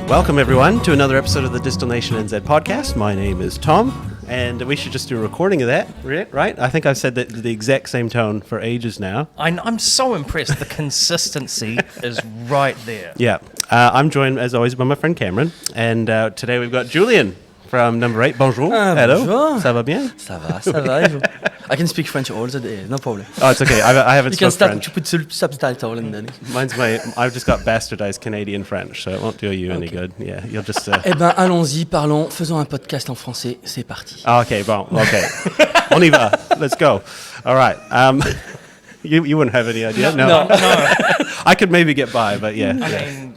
Welcome, everyone, to another episode of the Distil-Nation NZ podcast. My name is Tom, and we should just do a recording of that, right? I think I've said that the exact same tone for ages now. I'm so impressed. The consistency is right there. Yeah. I'm joined, as always, by my friend Cameron, and today we've got Julien from No8. Bonjour. Hello. Bonjour. Ça va bien? Ça va. I can speak French all the day, no problem. Oh, it's okay. I haven't spoken French. You can start to put subtitle and then. I've just got bastardized Canadian French, so it won't do you any good. Yeah, you'll just... Eh ben, allons-y, parlons, faisons un podcast en français, c'est parti. Okay, bon, okay. On y va. Let's go. All right. You wouldn't have any idea? No. I could maybe get by, but yeah. I mean,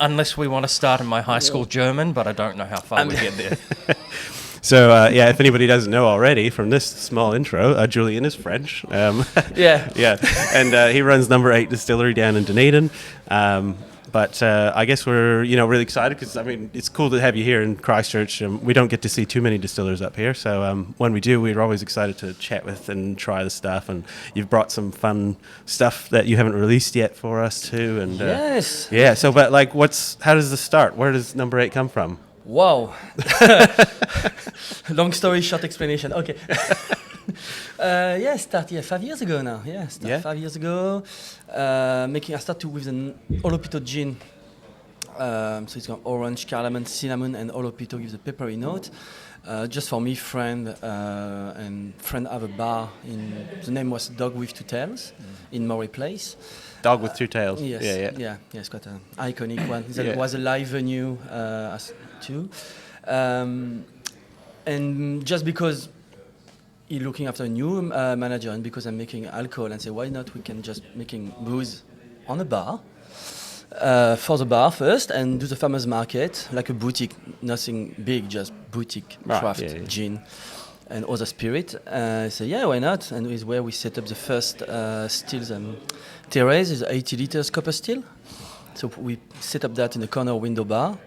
unless we want to start in my high school German, but I don't know how far we get there. So, if anybody doesn't know already from this small intro, Julien is French. Yeah. And he runs No8 Distillery down in Dunedin. But I guess we're, really excited because, it's cool to have you here in Christchurch. We don't get to see too many distillers up here. So when we do, we're always excited to chat with and try the stuff. And you've brought some fun stuff that you haven't released yet for us too. And yes. Yeah. So, but how does this start? Where does No8 come from? Wow. Long story short explanation. Okay. Start 5 years ago now. 5 years ago. I started with an Olopito gin. So it's got orange, cardamom, cinnamon, and Olopito gives a peppery note. Just for me, friend have a bar. The name was Dog with Two Tails in Murray Place. Dog with Two Tails. Yes. Yeah. It's quite an iconic one. It was a live venue too. And just because you're looking after a new manager, and because I'm making alcohol, and say why not we can just making booze on a bar for the bar first, and do the farmers market like a boutique, nothing big, just boutique craft gin and other spirit. Why not? And is where we set up the first stills and terrace is 80 liters copper still. So we set up that in the corner window bar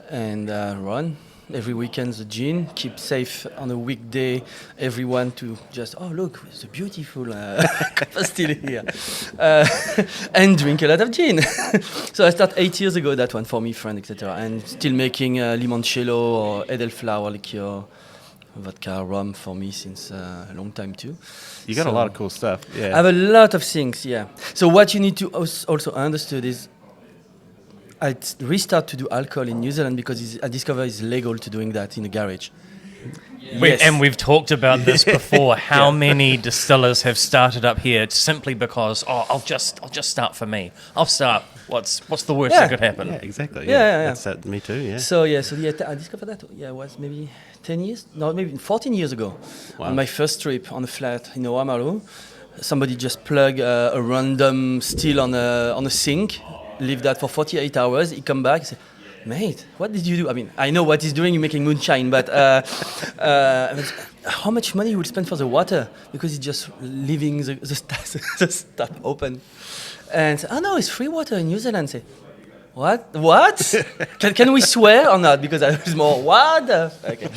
and run. Every weekend the gin, keep safe on a weekday, everyone to just, look, it's a beautiful copper still here. And drink a lot of gin. So I started 8 years ago, that one for me, friend, etc. And still making limoncello or edelflower liqueur, vodka, rum for me since a long time too. You got a lot of cool stuff. Yeah. I have a lot of things, yeah. So what you need to also understand is I restart to do alcohol in New Zealand because I discovered it's legal to doing that in a garage. Yes. And we've talked about this before. How many distillers have started up here simply because I'll just start for me. I'll start. What's the worst that could happen? Yeah, exactly. Yeah. That's me too. Yeah. So I discovered that. Yeah, it was maybe 10 years. No, maybe 14 years ago. Wow. On my first trip on a flat in Oamaru, somebody just plugged a random still on a sink. Leave that for 48 hours. He come back. He say, "Mate, what did you do?" I mean, I know what he's doing. You're making moonshine, but how much money you will spend for the water because he's just leaving the stuff open. And no, it's free water in New Zealand. Say, what? Can we swear or not? Because I was more what? Okay.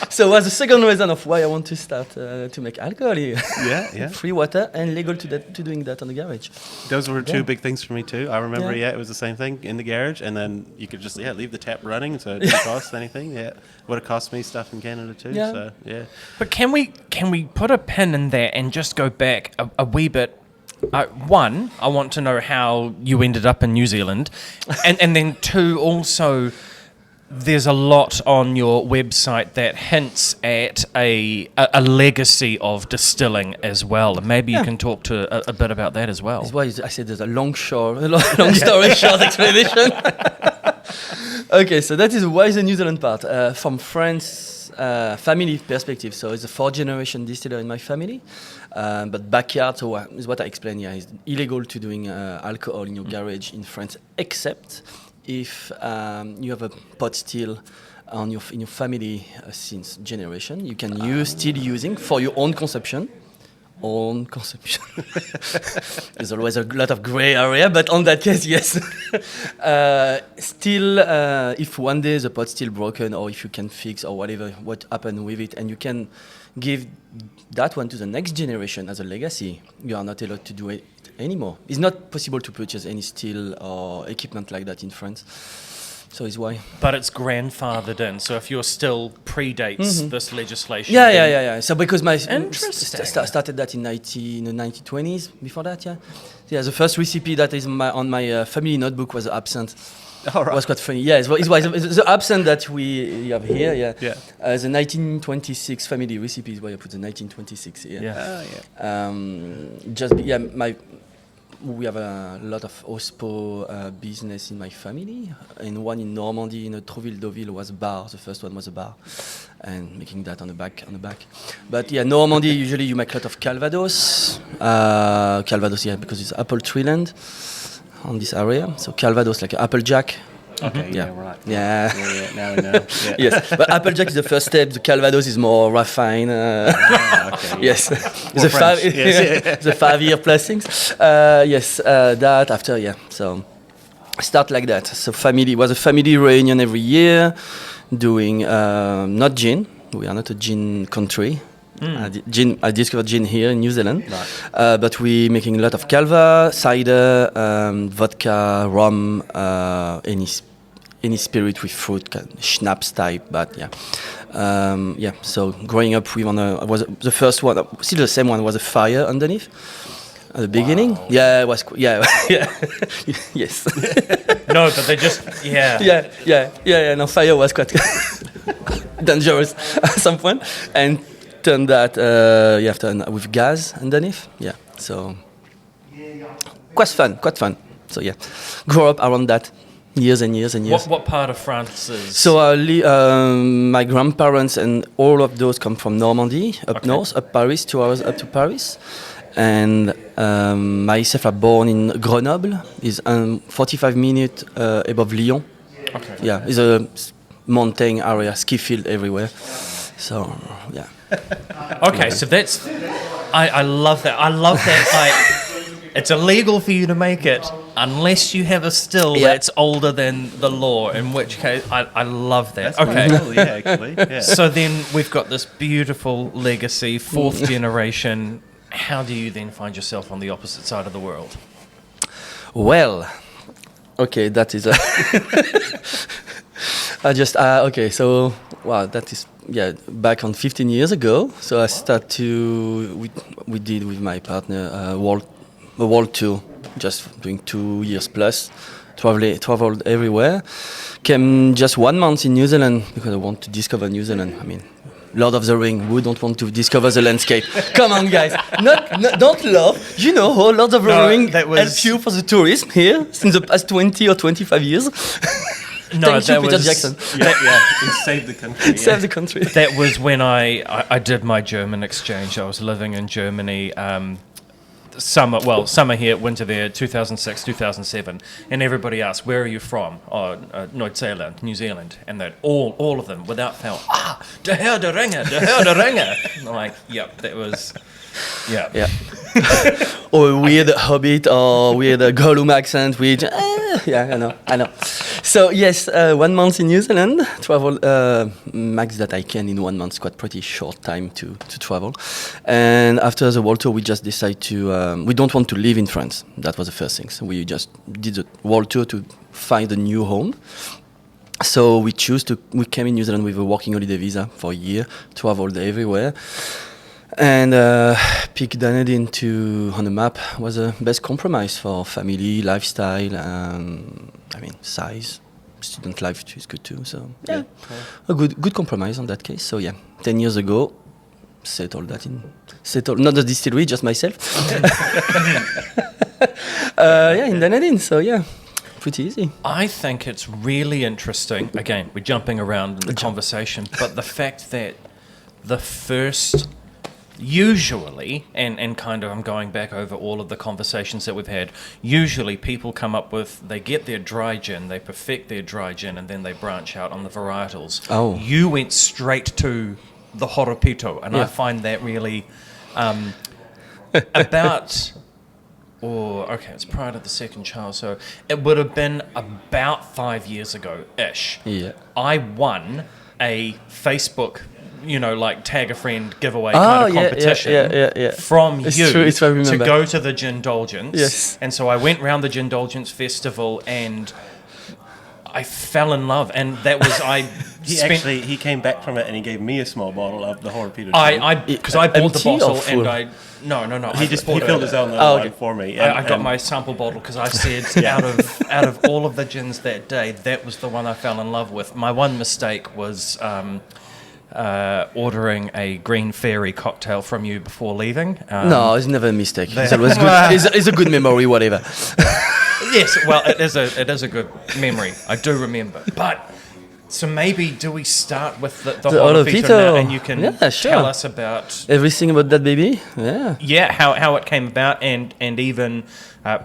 So it was the second reason of why I want to start to make alcohol here. Yeah. Free water and legal to doing that on the garage. Those were two big things for me too. I remember, it was the same thing in the garage, and then you could just leave the tap running, so it didn't cost anything. Yeah, would have cost me stuff in Canada too. Yeah. So yeah. But can we put a pin in there and just go back a wee bit? One, I want to know how you ended up in New Zealand, and then two, also, there's a lot on your website that hints at a legacy of distilling as well. Maybe you can talk to a bit about that as well. That's why I said there's a long story short explanation. Okay, so that is why the New Zealand part. From France family perspective, so it's a 4th-generation distiller in my family. But backyard, so is what I explained here, is illegal to doing alcohol in your garage in France, except if you have a pot still in your family since generation. You can still using for your own consumption. There's always a lot of gray area, but on that case, yes. Still, if one day the pot's still broken, or if you can fix or whatever, what happened with it, and you can give that one to the next generation as a legacy, you are not allowed to do it anymore. It's not possible to purchase any still or equipment like that in France. So it's why. But it's grandfathered in. So if your still predates this legislation. Yeah. So because my Interesting. started that in the 1920s. Before that, yeah. The first recipe that is on my family notebook was absinthe. All right. Was quite funny. Yeah, it's the absinthe that we have here. Yeah. Yeah. The 1926 family recipe is why I put the 1926 here. Yeah. We have a lot of OSPO business in my family, and one in Normandy, in Trouville-Deauville, was a bar. The first one was a bar, and making that on the back. But yeah, Normandy usually you make a lot of Calvados. Calvados, yeah, because it's apple tree land on this area. So Calvados, like Applejack. Okay. Yeah. Right. Yeah. Now we know. Yeah. Yes, but Applejack is the first step. The Calvados is more refined. Okay. Yes, More French. the 5-year placings. That after, yeah. So start like that. So family was a family reunion every year, doing not gin. We are not a gin country. I discovered gin here in New Zealand, Right. but we making a lot of calva, cider, vodka, rum, any spirit with fruit, kind of schnapps type. But yeah. So growing up, was the first one, still the same one, was a fire underneath at the beginning. Wow. Yeah, it was. Yeah. Yes. No, but they just, Yeah. No, fire was quite dangerous at some point, and turned that with gas underneath. Yeah, so quite fun. So yeah, grew up around that years and years. What part of France is? So my grandparents and all of those come from Normandy, up north, up Paris, 2 hours up to Paris. And myself, I'm born in Grenoble, is 45 minutes above Lyon. Okay. Yeah, it's a mountain area, ski field everywhere. So yeah. Okay, so that's. I love that. Like, it's illegal for you to make it unless you have a still that's older than the law. In which case, I love that. That's okay. cool, yeah, actually. Yeah. So then we've got this beautiful legacy, 4th generation. How do you then find yourself on the opposite side of the world? Well, okay, that is. So that is back on 15 years ago. So I start we did with my partner a world tour, just doing 2 years plus, traveled everywhere. Came just 1 month in New Zealand because I want to discover New Zealand. I mean, Lord of the Ring, who don't want to discover the landscape? Come on, guys. Don't laugh. You know how Lord of the Ring helps you for the tourism here in the past 20 or 25 years? No, Thank you, Peter Jackson. Yeah. He saved the country. Save the country. That was when I did my German exchange. I was living in Germany, summer here, winter there, 2006, 2007. And everybody asked, where are you from? Oh, New Zealand. And they'd all of them, without fail, de Herr der Ringe. And I'm like, yep, that was, yeah. Yeah. Or a weird Hobbit or weird Gollum accent, which, I know. So yes, 1 month in New Zealand, travel max that I can in 1 month, quite pretty short time to travel. And after the world tour, we just decided we don't want to live in France. That was the first thing. So we just did the world tour to find a new home. So we came in New Zealand with a working holiday visa for a year, traveled everywhere. And pick Dunedin on the map was the best compromise for family, lifestyle, size. Student life is good too. So a good compromise on that case. So 10 years ago, settled not the distillery, just myself. In Dunedin. So pretty easy. I think it's really interesting. Again, we're jumping around in the conversation, but the fact that the first. Usually, and kind of I'm going back over all of the conversations that we've had, usually people come up with, they get their dry gin, they perfect their dry gin, and then they branch out on the varietals. Oh. You went straight to the Horopito, and I find that really it's prior to the second child, so it would have been about 5 years ago-ish. Yeah. I won a Facebook like tag a friend giveaway Oh, kind of yeah, competition yeah. from It's you true, it's what I to remember. go to the Gindulgence. Yes. And so I went round the Gindulgence festival and I fell in love, and that was He came back from it and he gave me a small bottle of the Horpedo. because I bought the empty or bottle full? and no. He filled his own little one for me. I got my sample bottle because I said out of all of the gins that day, that was the one I fell in love with. My one mistake was ordering a Green Fairy cocktail from you before leaving. No, it's never a mistake. It's always good. It's a good memory, whatever. Yes, well, it is a good memory. I do remember. But so maybe do we start with the Horpedo now, and you can tell us about Everything about that baby? Yeah. yeah how it came about, and even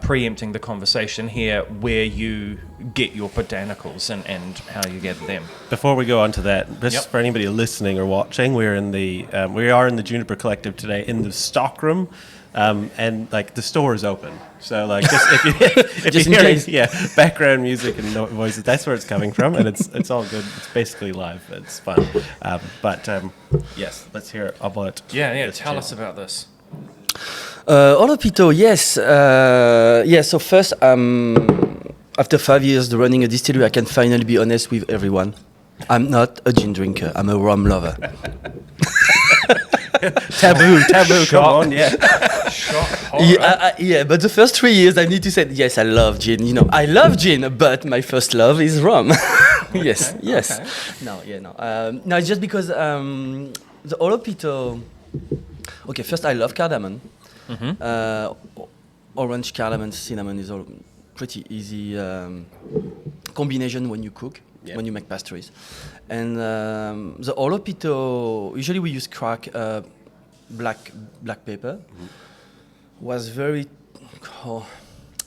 preempting the conversation here, where you get your botanicals and how you get them. Before we go on to that, just Yep. for anybody listening or watching, we are in the Juniper Collective today in the stockroom, and like the store is open. So like just if Just in you're hearing case. background music and no voices, that's where it's coming from, and it's all good. It's basically live. It's fun. Yes, let's hear about Yeah. this Tell gin. us about this. Horpedo, yes. So first, after 5 years running a distillery, I can finally be honest with everyone. I'm not a gin drinker. I'm a rum lover. Taboo, come on, yeah. But the first 3 years, I need to say, yes, I love gin. I love gin, but my first love is rum. Yes. Okay. No, it's just because the Horpedo. Okay, first I love cardamom. Orange, cardamom, cinnamon is all pretty easy combination when you cook, Yep. when you make pastries. And the Horpedo, usually we use crack black pepper. Was very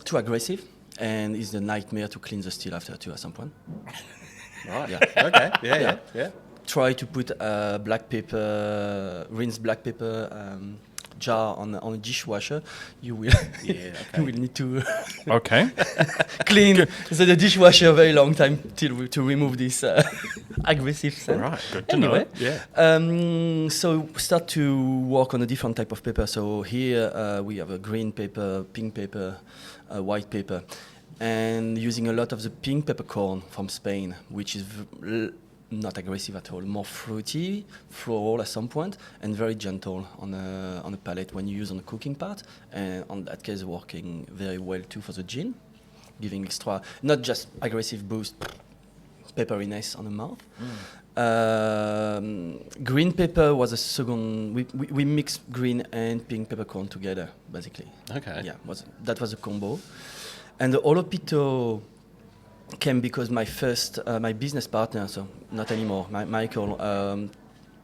too aggressive, and is a nightmare to clean the still after too at some point. Right. Yeah. Okay. Yeah. Try to put black pepper, rinse black pepper jar on a dishwasher. You will Yeah. you will need to Okay. clean the dishwasher a very long time to remove this aggressive scent. Right. Good to Anyway, know. Yeah. so start to work on a different type of pepper. So here we have a green pepper, pink pepper, white pepper, and using a lot of the pink peppercorn from Spain, which is not aggressive at all, more fruity, floral at some point, and very gentle on the palate when you use on the cooking part. And on that case, working very well too for the gin, giving extra, not just aggressive boost, pepperiness on the mouth. Green pepper was a second. We mixed green and pink peppercorn together, basically. Okay. Yeah, that was a combo. And the Horpedo came because my business partner, so not anymore, Michael,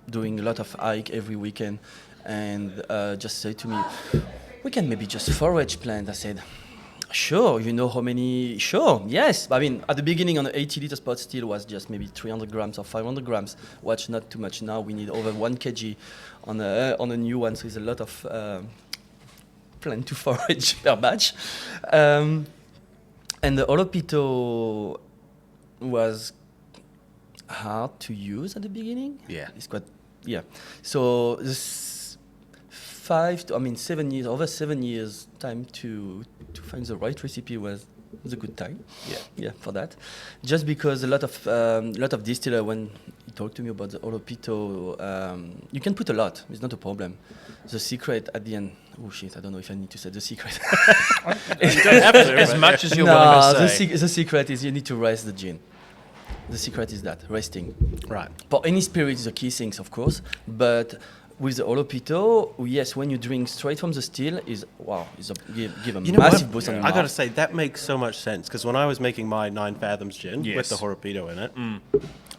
doing a lot of hike every weekend, and just said to me, we can maybe just forage plant. I said, sure, you know how many? Sure, yes. I mean, at the beginning on the 80 liter pot still was just maybe 300 grams or 500 grams, which not too much. Now we need over 1 kg on a new one, so it's a lot of plant to forage per batch. And the Horpedo was hard to use at the beginning. Yeah. It's quite, yeah. So this 7 years, over 7 years time to find the right recipe was a good time. Yeah. Yeah, for that. Just because a lot of distiller, when he talked to me about the Horpedo, you can put a lot. It's not a problem. The secret at the end. Oh shit! I don't know if I need to say the secret. You don't have to, As but much as you're No, willing to the, say. the secret is you need to rest the gin. The secret is that, resting. Right. For any spirit is the key things, of course, but with the Horpedo, yes, when you drink straight from the still, give a massive boost on your I mouth. gotta say that makes so much sense because when I was making my 9 Fathoms gin with Yes. the Horpedo in it,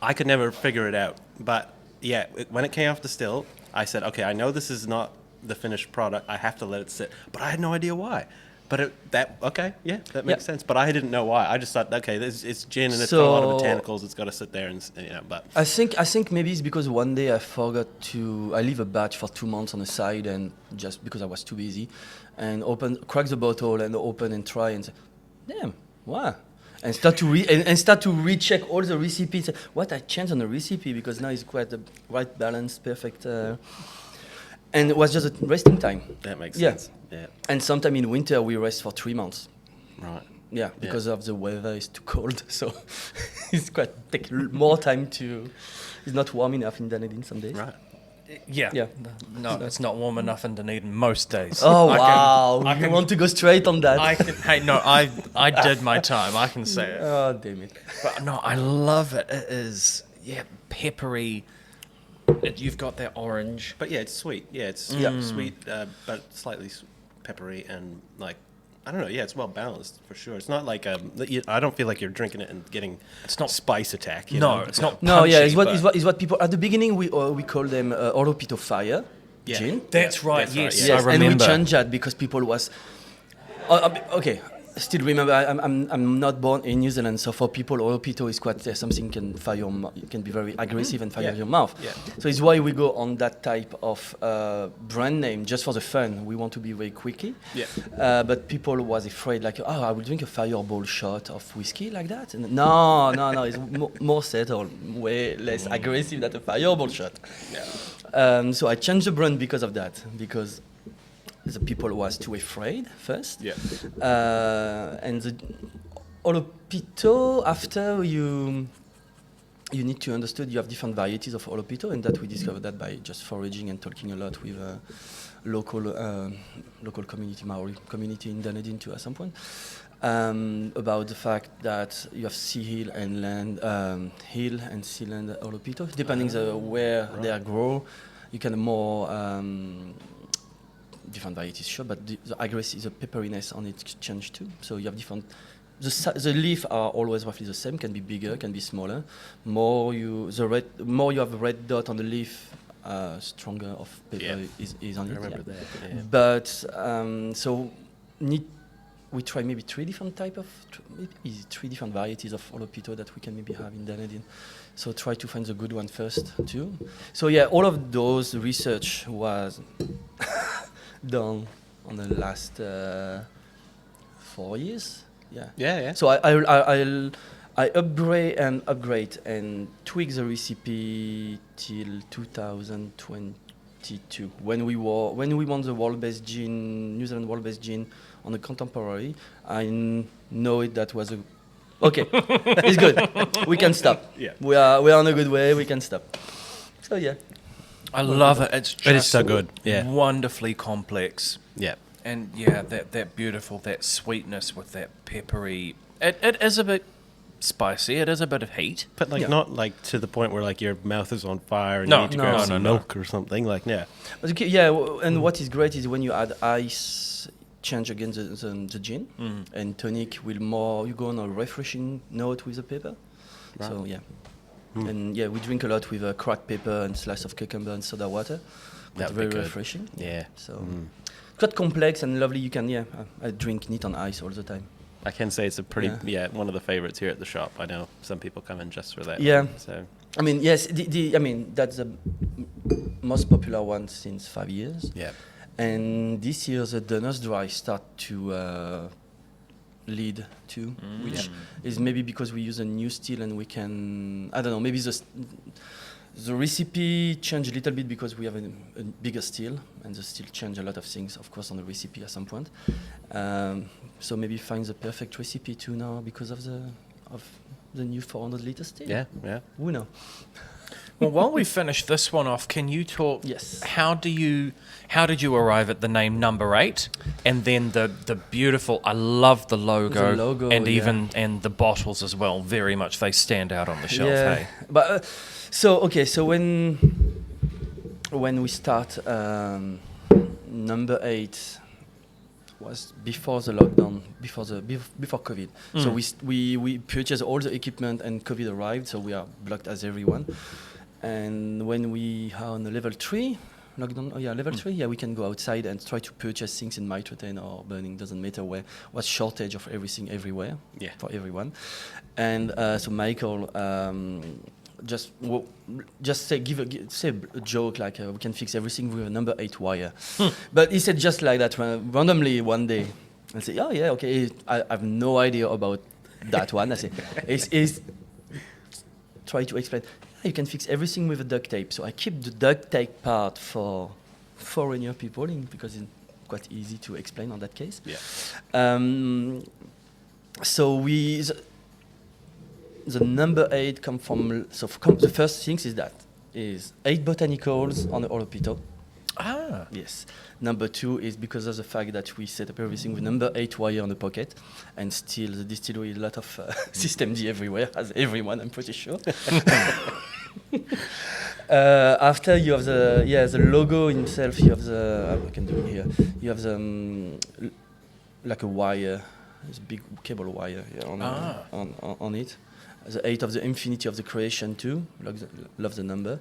I could never figure it out. But yeah, when it came off the still, I said, okay, I know this is not the finished product. I have to let it sit. But I had no idea why. But that makes sense. But I didn't know why. I just thought, okay, it's gin and it's got a lot of botanicals. It's got to sit there and But I think maybe it's because one day I forgot I leave a batch for 2 months on the side, and just because I was too busy, and crack the bottle and open and try and say, damn, wow. and start to recheck all the recipes. What I changed on the recipe because now it's quite the right balance, perfect, and it was just a resting time. That makes Yeah. sense. Yeah. And sometime in winter we rest for 3 months. Right. Yeah, because of the weather is too cold, so it's quite take more time to. It's not warm enough in Dunedin some days. Right. Yeah. Yeah. No, it's not warm enough in Dunedin most days. Oh I wow! I you can- want to go straight on that? Hey, no, I did my time. I can say it. Oh damn it! But no, I love it. It is, peppery. You've got that orange. But yeah, it's sweet. Yeah, it's sweet, but slightly peppery and like I don't know. Yeah, it's well balanced for sure. It's not like I don't feel like you're drinking it and getting It's not- spice attack. You No, know? it's not. No, yeah, punchy, it's what people at the beginning we call them Oropito Fire Yeah. gin. That's right. That's right, Yes, yeah. I Yes, remember. and we changed that because people was okay. Still remember, I'm not born in New Zealand, so for people, Oropito is quite something can fire your can be very aggressive and fire Yeah. your mouth. Yeah. So it's why we go on that type of brand name just for the fun. We want to be very quickie. Yeah. But people was afraid like, oh, I will drink a fireball shot of whiskey like that. And no, it's more settled, way less aggressive than a fireball shot. Yeah. So I changed the brand because of that, because the people was too afraid first. Yeah. And the Oropito, after you need to understand you have different varieties of Oropito, and that we discovered that by just foraging and talking a lot with local community, Maori community in Dunedin too at some point, about the fact that you have sea hill and land, hill and sea land Oropito, depending where they are grow, you can more different varieties, sure, but the aggressive, the pepperiness on it change too. So you have different. The leaf are always roughly the same. Can be bigger, can be smaller. More you have a red dot on the leaf, stronger of pepper is on I it. remember Yeah. that. Yeah. But so we try maybe three different varieties of Oropito that we can maybe have in Dunedin. So try to find the good one first too. So yeah, all of those research was done on the last 4 years. Yeah. Yeah. So I upgrade and tweak the recipe till 2022 when we won the world-based gin, New Zealand world-based gin on the contemporary. I know it. That was okay. It's good. We can stop. Yeah. We are on a good way. We can stop. So yeah. I love it. It's just It is so good. Yeah. wonderfully complex. Yeah. And yeah, that beautiful, that sweetness with that peppery. It is a bit spicy. It is a bit of heat. But like Yeah. not like to the point where like your mouth is on fire and No, you need to no, grab no, some no. milk or something. Like yeah. But okay, yeah, and what is great is when you add ice, change again the gin, and tonic will more, you go on a refreshing note with the pepper. Right. So yeah. And yeah, we drink a lot with cracked pepper and slice of cucumber and soda water. That It's would be very good. refreshing. Yeah. So quite complex and lovely. You can I drink neat on ice all the time. I can say it's a pretty Yeah. one of the favorites here at the shop. I know some people come in just for that. Yeah. one, so I mean, yes, I mean that's the most popular one since 5 years. yeah. And this year the Donner's Dry start to lead too, which is maybe because we use a new still and we can, I don't know, maybe the recipe changed a little bit because we have a bigger still, and the still change a lot of things, of course, on the recipe at some point. So maybe find the perfect recipe too now because of the new 400 liter still. Yeah. Yeah. Who know? Well, while we finish this one off, can you talk? Yes. How did you arrive at the name Number 8, and then the beautiful? I love the logo, The logo, and yeah. even and the bottles as well. Very much they stand out on the shelf. Hey. But so when we start, Number 8 was before the lockdown, before COVID. So we purchased all the equipment and COVID arrived, so we are blocked as everyone. And when we are on the level 3 lockdown, level 3, we can go outside and try to purchase things in Maitreten or Burning, doesn't matter where. Was shortage of everything everywhere for everyone. And so Michael say a joke like we can fix everything with a number 8 wire. But he said just like that randomly one day. I said, okay, I have no idea about that one. I say, is try to explain. You can fix everything with a duct tape. So I keep the duct tape part for foreigner people because it's quite easy to explain on that case. Yeah. So the number 8 come from. So the first thing is 8 botanicals on the Olopito. Ah. Yes. Number 2 is because of the fact that we set up everything with number 8 wire on the pocket, and still the distillery a lot of system D everywhere, as everyone, I'm pretty sure. After you have the logo himself. You have I can do it here. You have the like a wire, this big cable wire on it. The 8 of the infinity of the creation too. Love the number.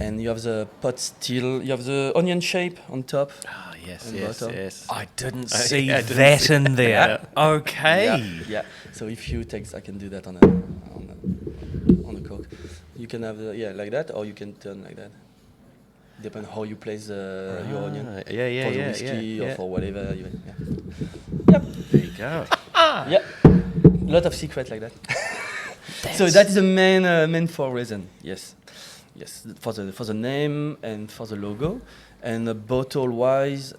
And you have the pot still. You have the onion shape on top. Ah, yes, And yes, bottom. yes. I didn't see I didn't that see in there. Okay. Yeah. So if you take, I can do that on a cork. You can have like that, or you can turn like that. Depends how you place your onion. Yeah, for the whiskey or yeah. for whatever. There you go. Yeah. Lot of secret like that. So that is the main 4 reason. Yes, for the name and for the logo, and bottle wise,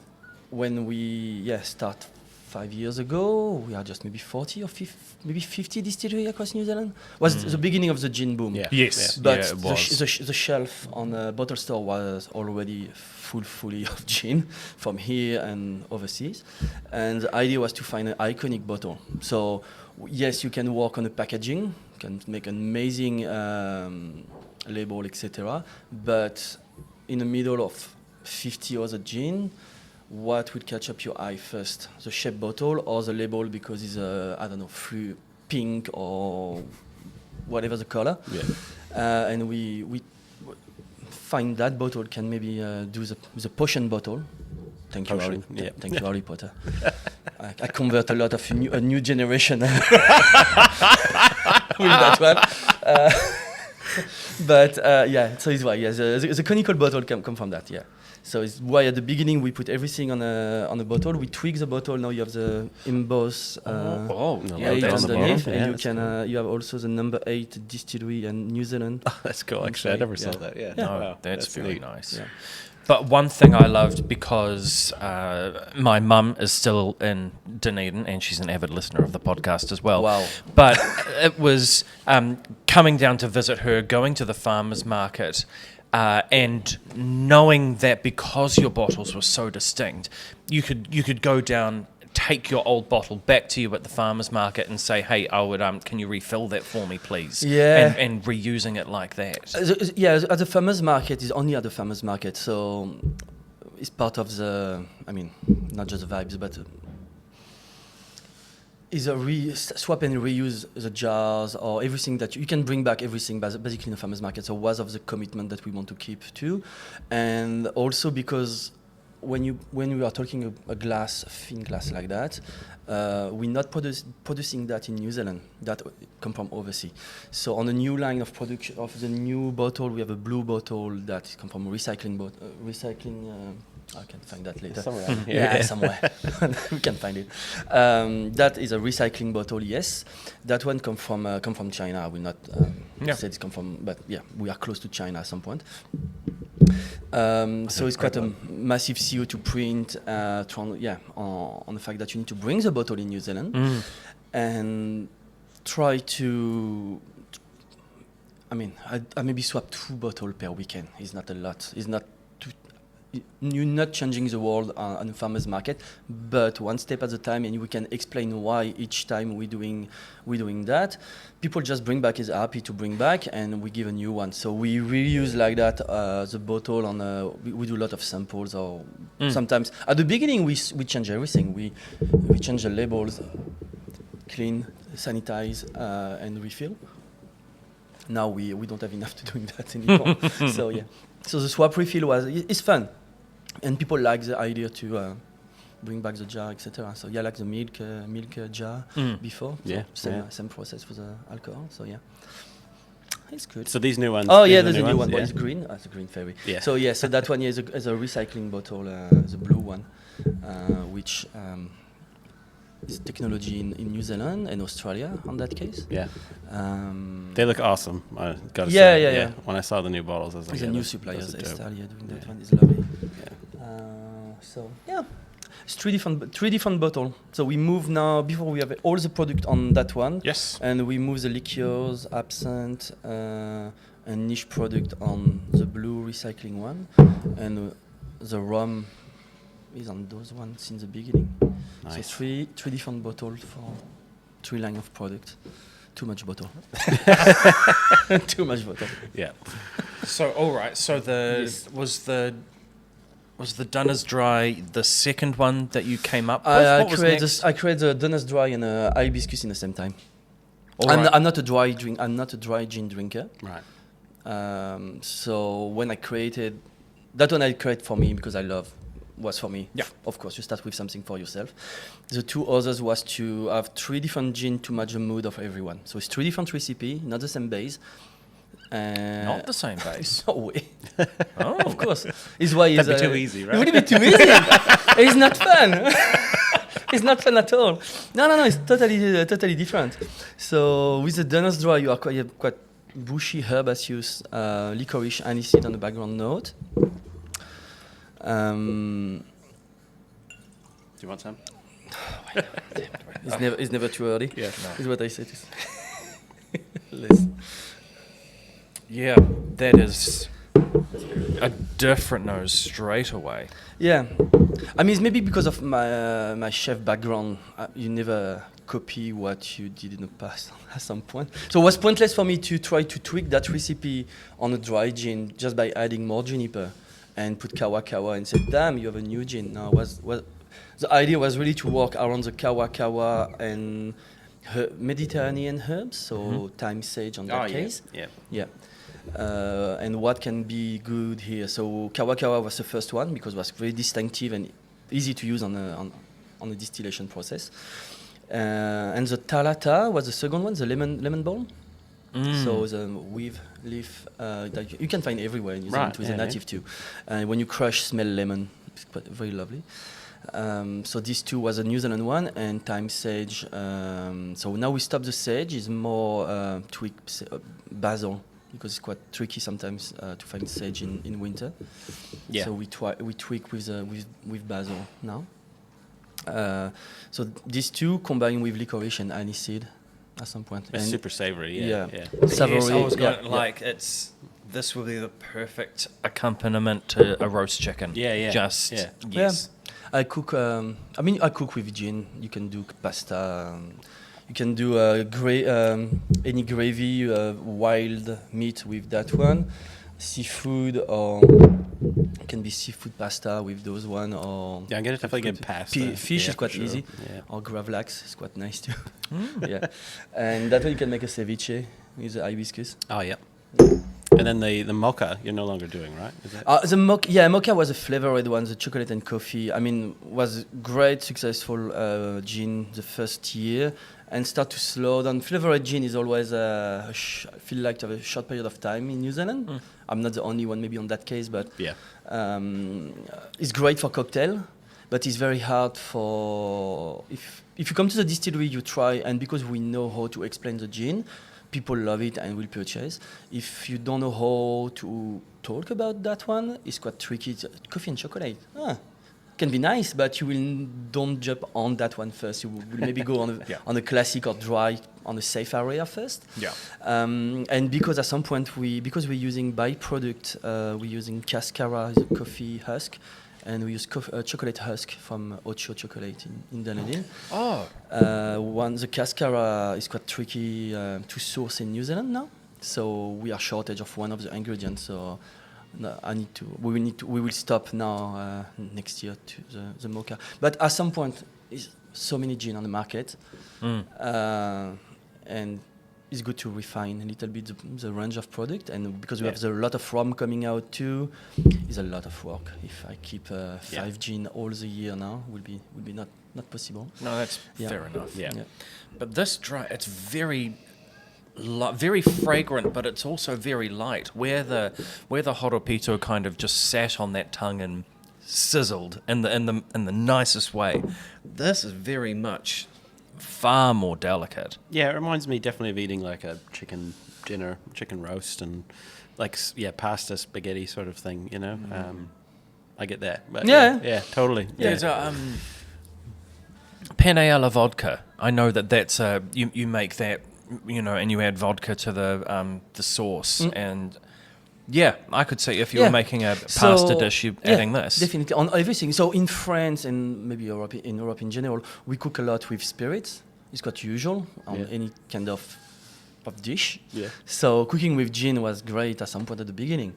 when we start 5 years ago, we are just maybe 40 or 50 distillery across New Zealand. Was the beginning of the gin boom. Yeah. Yes. But Yeah, it was. the shelf on the bottle store was already fully of gin from here and overseas, and the idea was to find an iconic bottle. So yes, you can work on the packaging, can make an amazing label, etc. But in the middle of 50 other gin, what would catch up your eye first? The shape bottle or the label because it's I don't know, pink or whatever the color. Yeah. And we find that bottle can maybe do the potion bottle. Thank you, Potion, Harry. yeah. Thank you, Harry Potter. I convert a lot of a new generation with that one. So it's why the conical bottle come from that. Yeah. So it's why at the beginning we put everything on a bottle. We tweak the bottle. Now you have the emboss No, eight that's underneath, cool. and Yeah, you that's can you have also the number 8 distillery in New Zealand. That's cool. Actually, I never saw that. Yeah. No, Wow, that's very neat. nice. Yeah. But one thing I loved, because my mum is still in Dunedin and she's an avid listener of the podcast as well. Wow. But it was coming down to visit her, going to the farmer's market, and knowing that because your bottles were so distinct, you could go down, take your old bottle back to you at the farmer's market and say, hey, I would can you refill that for me, please? Yeah. And reusing it like that. At the farmers market is only at the farmers market, so it's part of the. I mean, not just the vibes, but is a swap and reuse the jars or everything that you can bring back everything basically in the farmers market. So was of the commitment that we want to keep too, and also because when we are talking a thin glass like that, we're not producing that in New Zealand. That come from overseas. So on the new line of production of the new bottle, we have a blue bottle that come from recycling. I can find that later. Somewhere. Somewhere. We can find it. That is a recycling bottle. Yes, that one come from China. I will not say it's come from, but yeah, we are close to China at some point. So it's quite a massive CO2 print on the fact that you need to bring the bottle in New Zealand and try to. I mean, I maybe swap 2 bottles per weekend. It's not a lot. It's not. You're not changing the world on the farmers market, but one step at a time, and we can explain why each time we're doing that. People just bring back, is happy to bring back, and we give a new one. So we reuse like that the bottle on. We do a lot of samples, or sometimes at the beginning we change everything. We change the labels, clean, sanitize, and refill. Now we don't have enough to doing that anymore. So yeah. So the swap refill it's fun, and people like the idea to bring back the jar, etc. So yeah, like the milk jar before. Yeah, Same process for the alcohol. So yeah, it's good. So these new ones. Oh these yeah, are there's a new ones, one. yeah. But it's green. It's a green fairy. Yeah. So yeah, so that one is a recycling bottle, the blue one, which is technology in New Zealand and Australia on that case. Yeah. Um, They look awesome. I gotta Yeah, say. yeah. When I saw the new bottles, I was like, There's a yeah, new those suppliers, are dope. Estalia, doing that Yeah. one is lovely. Yeah. So yeah, it's three different bottles. So we move now. Before we have all the product on that one. Yes. And we move the liqueurs, absinthe, and niche product on the blue recycling one, and the rum is on those ones since the beginning. Nice. So three different bottles for 3 line of product. Too much bottle. Too much bottle. Yeah. So all right. So Yes. was the Dunner's Dry the second one that you came up with? I What was create next? I create the Dunner's Dry and hibiscus in the same time. All I'm, right. I'm not a dry drink. I'm not a dry gin drinker. Right. So when I created that one, I create for me because I love was for me. Yeah. Of course, you start with something for yourself. The 2 others was to have 3 different gin to match the mood of everyone. So it's 3 different recipe, not the same base. Not the same base. No way. Oh, Of course. It's why That'd it's be too easy, right? It would be too easy. It's not fun. It's not fun at all. No. It's totally different. So with the Dunner's Dry, you have quite bushy herbaceous, licorice, aniseed on the background note. Do you want some? It's never too early. Yeah. Is what I say. Less. yeah. That is a different nose straight away. Yeah, I mean it's maybe because of my chef background. You never copy what you did in the past at some point. So it was pointless for me to try to tweak that recipe on a dry gin just by adding more juniper and put kawa and say, damn, you have a new gin. No, the idea was really to work around the kawa and Mediterranean herbs, so thyme, sage on that case. Yeah. Yeah. And what can be good here? So kawa was the first one because it was very distinctive and easy to use on the distillation process. And the talata was the second one, the lemon balm. So the weave leaf that you can find everywhere in New Zealand with a native too. And when you crush, smell lemon. It's quite very lovely. So these 2 was a New Zealand one and thyme sage. So now we stop the sage. It's more tweak basil because it's quite tricky sometimes to find sage in winter. Yeah. So we tweak with basil now. So these 2 combine with licorice and aniseed at some point. It's And super savory. yeah. Yeah. Savory. Yes, I was yeah, going yeah. like this will be the perfect accompaniment to a roast chicken. Yeah. Just Yeah. yes. I cook. I cook with gin. You can do pasta. You can do any gravy, wild meat with that one, seafood, or it can be seafood pasta with those one, or Yeah, I'm gonna definitely get pasta. fish Yeah, is quite for sure. easy, Yeah. or gravlax is quite nice too. Yeah, and that way you can make a ceviche with the hibiscus. Oh yeah. And then the mocha you're no longer doing, right? Is that? The mocha was a flavored one, the chocolate and coffee. I mean, was great, successful gin the first year, and start to slow down. Flavored gin is always I feel like to have a short period of time in New Zealand. I'm not the only one, maybe on that case, but Yeah. it's great for cocktail, but it's very hard for if you come to the distillery, you try, and because we know how to explain the gin. People love it and will purchase. If you don't know how to talk about that one, it's quite tricky. It's coffee and chocolate can be nice, but you don't jump on that one first. You will maybe go on a classic or dry on a safe area first. Yeah. And because at some point because we're using byproduct, we're using cascara, the coffee husk, and we use chocolate husk from Ocho Chocolate in Dunedin. Oh. The cascara is quite tricky to source in New Zealand now, so we are shortage of one of the ingredients. So we will stop now next year to the mocha. But at some point, is so many gin on the market, and it's good to refine a little bit the range of product. And because we have a lot of rum coming out too, it's a lot of work. If I keep 5 gin all the year now, will be not possible. No, that's fair enough. Yeah. But this dry, it's very very fragrant, but it's also very light. Where the Horopito kind of just sat on that tongue and sizzled in the nicest way. This is very much far more delicate. Yeah, it reminds me definitely of eating like a chicken dinner, chicken roast, and like pasta, spaghetti sort of thing. You know, I get that. But yeah, totally. Yeah. There's a penne alla vodka. I know that's you make that, you know, and you add vodka to the sauce, and yeah, I could see if you were making a pasta dish, you adding this. Definitely on everything. So in France and maybe Europe in general, we cook a lot with spirits. It's quite usual on any kind of dish. Yeah. So cooking with gin was great at some point at the beginning.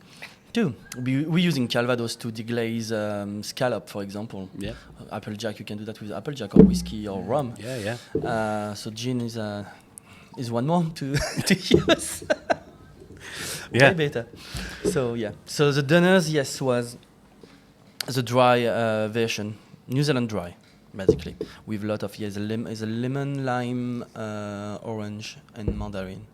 Too. We're using Calvados to deglaze scallop, for example. Yeah. Applejack, you can do that with applejack or whiskey or rum. Yeah. So gin is one more to use. Way better. So yeah. So the Dunners, yes, was the dry version, New Zealand dry, basically, with a lot of is a lemon, lime, orange, and mandarin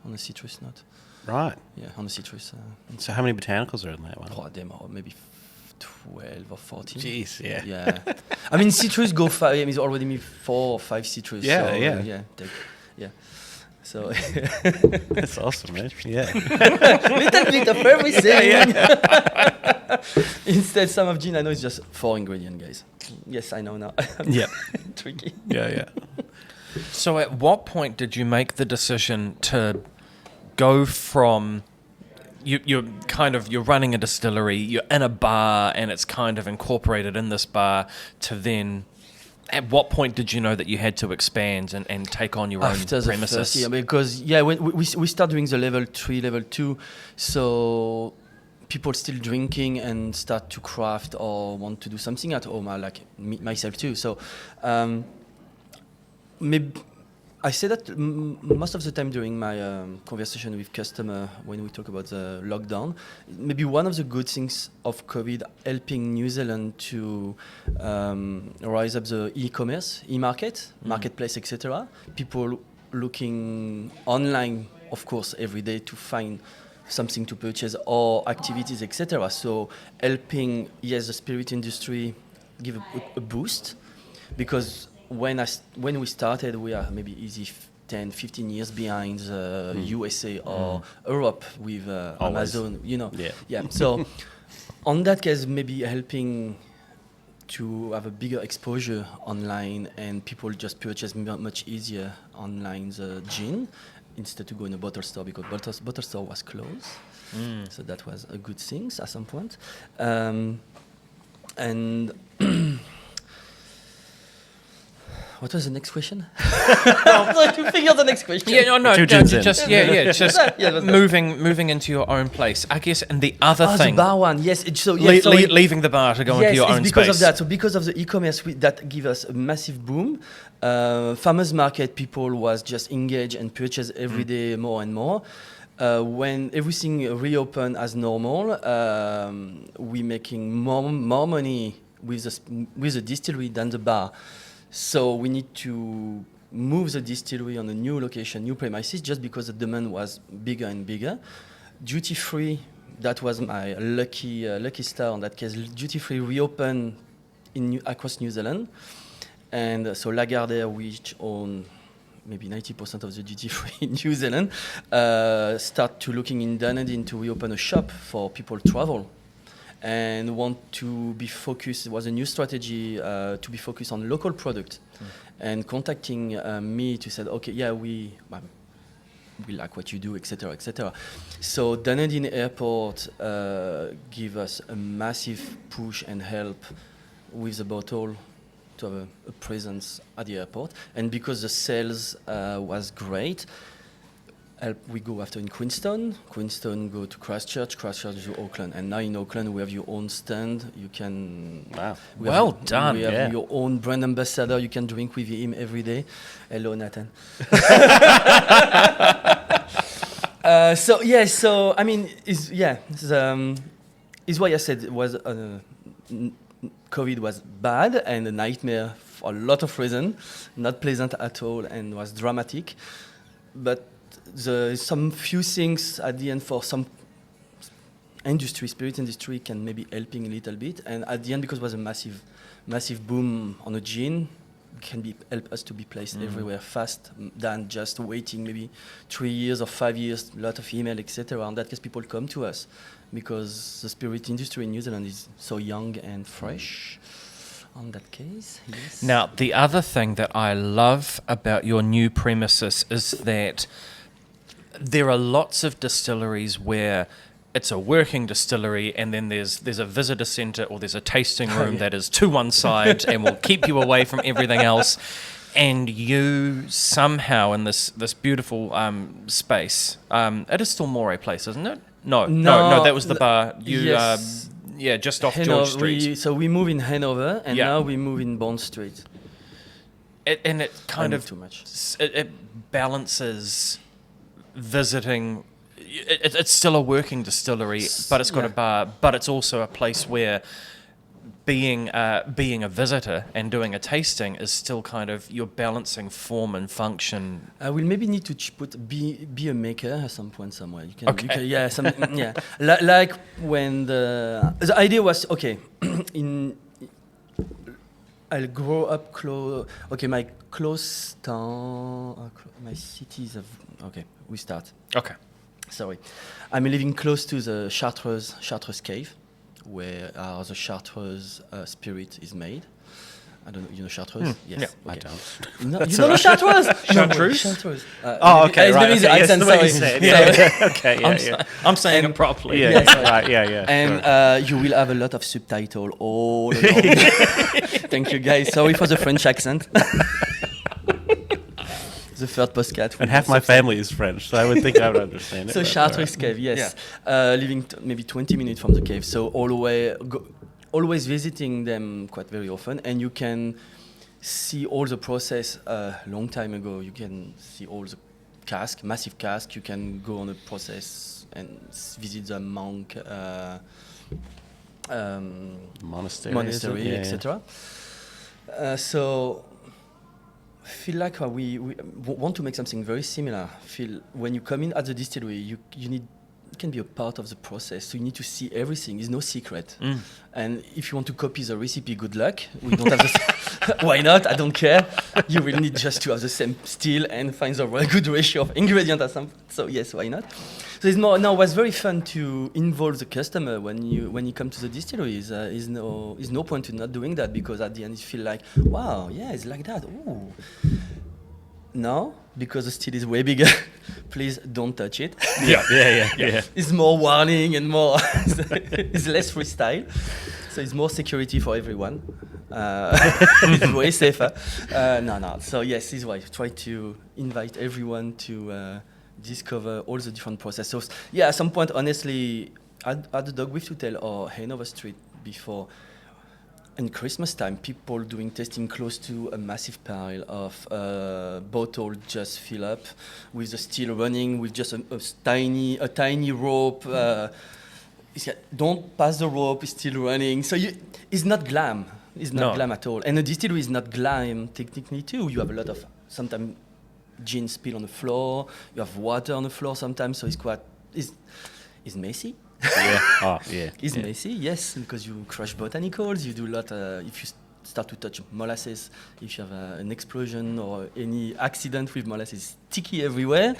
on the citrus note. Right. Yeah, on the citrus. So how many botanicals are in that one? Oh, them are maybe 12 or 14. Jeez, yeah. Yeah. I mean, citrus go 5. It's already me 4 or 5 citrus. Yeah, so, yeah. Yeah. So that's awesome, man. Yeah. Little bit of everything. Instead, some of gin, I know it's just 4 ingredients, guys. Yes, I know now. Yeah. Tricky. Yeah. So at what point did you make the decision to go from you're running a distillery, you're in a bar and it's kind of incorporated in this bar, to then at what point did you know that you had to expand and take on your own premises? After the first year, because when we start doing the level 3, level 2, so people still drinking and start to craft or want to do something at home, like myself too. So maybe I say that most of the time during my conversation with customer when we talk about the lockdown. Maybe one of the good things of COVID helping New Zealand to rise up the e-commerce, marketplace, etc. People looking online, of course, every day to find something to purchase or activities, etc. So helping, the spirit industry give a boost, because when we started, we are maybe 10, 15 years behind the USA or Europe with Amazon, you know. Yeah. So on that case, maybe helping to have a bigger exposure online and people just purchase much easier online the gin instead to go in a bottle store, because bottle store was closed. So that was a good thing at some point. And what was the next question? I'm trying to figure the next question. Moving into your own place, I guess. And the other thing, the bar one, yes. Leaving the bar to go into your own space. Yes, because of that. So because of the e-commerce, that give us a massive boom. Farmers market people was just engaged and purchase every day more and more. When everything reopened as normal, we making more money with the distillery than the bar. So we need to move the distillery on a new location, new premises, just because the demand was bigger and bigger. Duty free, that was my lucky star on that case. Duty free reopened across New Zealand, and so Lagardère, which own maybe 90% of the duty free in New Zealand, start to looking in Dunedin to reopen a shop for people to travel. And want to be focused, it was a new strategy to be focused on local product. And contacting me to say, okay, we like what you do, etc., etc. So Dunedin Airport give us a massive push and help with the bottle to have a presence at the airport. And because the sales was great, we go after in Queenstown go to Christchurch to Auckland, and now in Auckland we have your own stand. You can We have your own brand ambassador. You can drink with him every day. Hello, Nathan. So I mean, is why I said it was COVID was bad and a nightmare for a lot of reasons, not pleasant at all, and was dramatic, but some few things at the end for some spirit industry can maybe helping a little bit. And at the end, because it was a massive boom on the gin, can help us to be placed everywhere fast than just waiting maybe 3 years or 5 years, a lot of email, etc. And that case, people come to us because the spirit industry in New Zealand is so young and fresh. On that case, yes. Now, the other thing that I love about your new premises is that there are lots of distilleries where it's a working distillery and then there's a visitor centre or there's a tasting room that is to one side and will keep you away from everything else. And you somehow in this beautiful space, it is still More place, isn't it? No, that was the bar. Yes. Just off Hanover, George Street. so we move in Hanover, and Yeah. now we move in Bond Street. And it kind of too much. It balances visiting. It's still a working distillery, but it's got a bar. But it's also a place where being a visitor and doing a tasting is still kind of you're balancing form and function. I will maybe need to be a maker at some point somewhere. You can, Okay. yeah. Like when the idea was I'll grow up close. Okay, my close town, my cities of. Okay, we start. Okay. Sorry, I'm living close to the Chartreuse cave, where the Chartreuse spirit is made. I don't know. You know Chartreuse? Yes. Yeah, I okay. don't. No, you don't know Chartreuse? Chartreuse? Chartreuse. Oh, okay, It's right. very easy. Okay, yes, I'm the way you sorry. say it. Yeah. Okay, yeah. I'm saying it properly. Yeah, Yeah, sorry. right, yeah. And you will have a lot of subtitle all along. Thank you, guys. Sorry for the French accent. The third podcast. And half my family is French, so I would think I would understand it. So but Chartreuse all cave, yes. Living maybe 20 minutes from the cave. So always visiting them quite very often, and you can see all the process a long time ago. You can see all the massive cask. You can go on a process and visit the monk monastery, yeah. etc. So feel like we want to make something very similar. Feel when you come in at the distillery, you can be a part of the process. So you need to see everything. It's no secret. And if you want to copy the recipe, good luck. We don't have the why not? I don't care. You will need just to have the same still and find the good ratio of ingredients or something. So yes, why not? So it's more. No, it was very fun to involve the customer when you come to the distillery. Is no point in not doing that, because at the end you feel like, wow, yeah, it's like that. Ooh. No, because the still is way bigger. Please don't touch it. Yeah. It's more warning and more. It's less freestyle, so it's more security for everyone. It's way safer. No. So yes, this is why I try to invite everyone to discover all the different processes. Yeah, at some point, honestly, I had the dog with to tell or Hanover Street before. In Christmas time, people doing tasting close to a massive pile of bottle just fill up with the still running with just a tiny rope. Don't pass the rope, it's still running. So it's not glam. It's not glam at all. And a distillery is not glam technically too. You have a lot of sometimes gin spill on the floor. You have water on the floor sometimes. So it's messy. It's messy, yes, because you crush botanicals, you do a lot, if you start to touch molasses, if you have an explosion or any accident with molasses, sticky everywhere.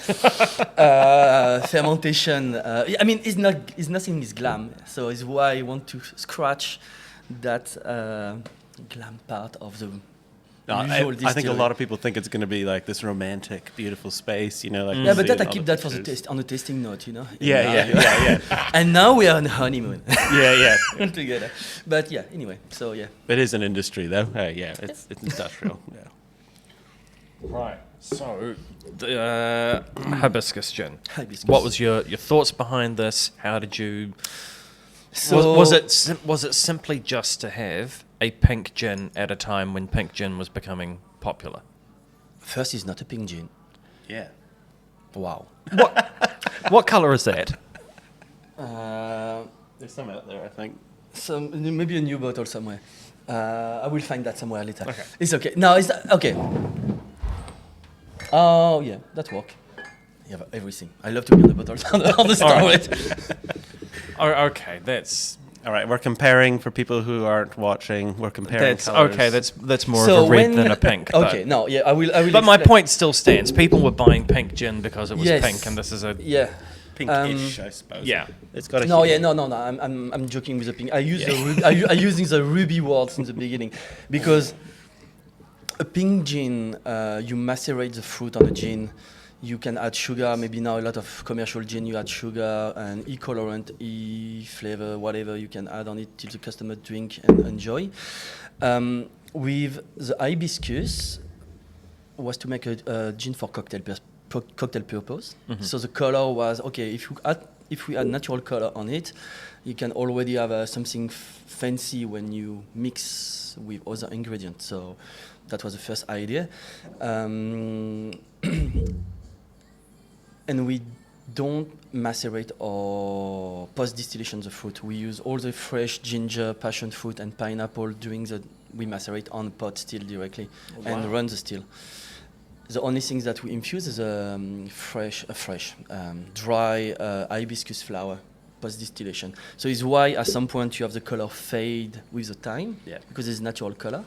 Fermentation, it's nothing is glam, so it's why I want to scratch that glam part of the I think a lot of people think it's going to be like this romantic, beautiful space, like yeah, but you that see I all keep the that for pictures. on the tasting note, Yeah. And now we are on honeymoon. Yeah. Together. But yeah, anyway, so yeah. It is an industry, though. It's industrial. Yeah. Right. So, the hibiscus gin. Hibiscus. What was your thoughts behind this? How did you? So was it simply just to have a pink gin at a time when pink gin was becoming popular? first, it's not a pink gin. Yeah. Wow. What color is that? There's some out there, I think. Maybe a new bottle somewhere. I will find that somewhere later. Okay. It's okay. No, it's okay. Oh yeah, that work. You have everything. I love to be on the bottles on the store. Oh, okay, that's All right, we're comparing for people who aren't watching. We're comparing. That's colours. okay. That's more So of a red when- than a pink. Okay, no, yeah, I will. But my explain- point still stands. People were buying pink gin because it was Yes. pink, and this is a Yeah. pinkish, I suppose. yeah. It's got a. No, hue. yeah, no. I'm joking with the pink. I use I using the ruby words in the beginning because a pink gin, you macerate the fruit on a gin. You can add sugar. Maybe now a lot of commercial gin, you add sugar and e-colorant, e-flavor, whatever you can add on it till the customer drink and enjoy. With the hibiscus, was to make a gin for cocktail purpose. So the color was okay. If we add natural color on it, you can already have something fancy when you mix with other ingredients. So that was the first idea. And we don't macerate or post-distillation the fruit. We use all the fresh ginger, passion fruit, and pineapple during we macerate on pot still directly and run the still. The only things that we infuse is dry hibiscus flower post-distillation. So it's why at some point you have the color fade with the time, because it's natural color,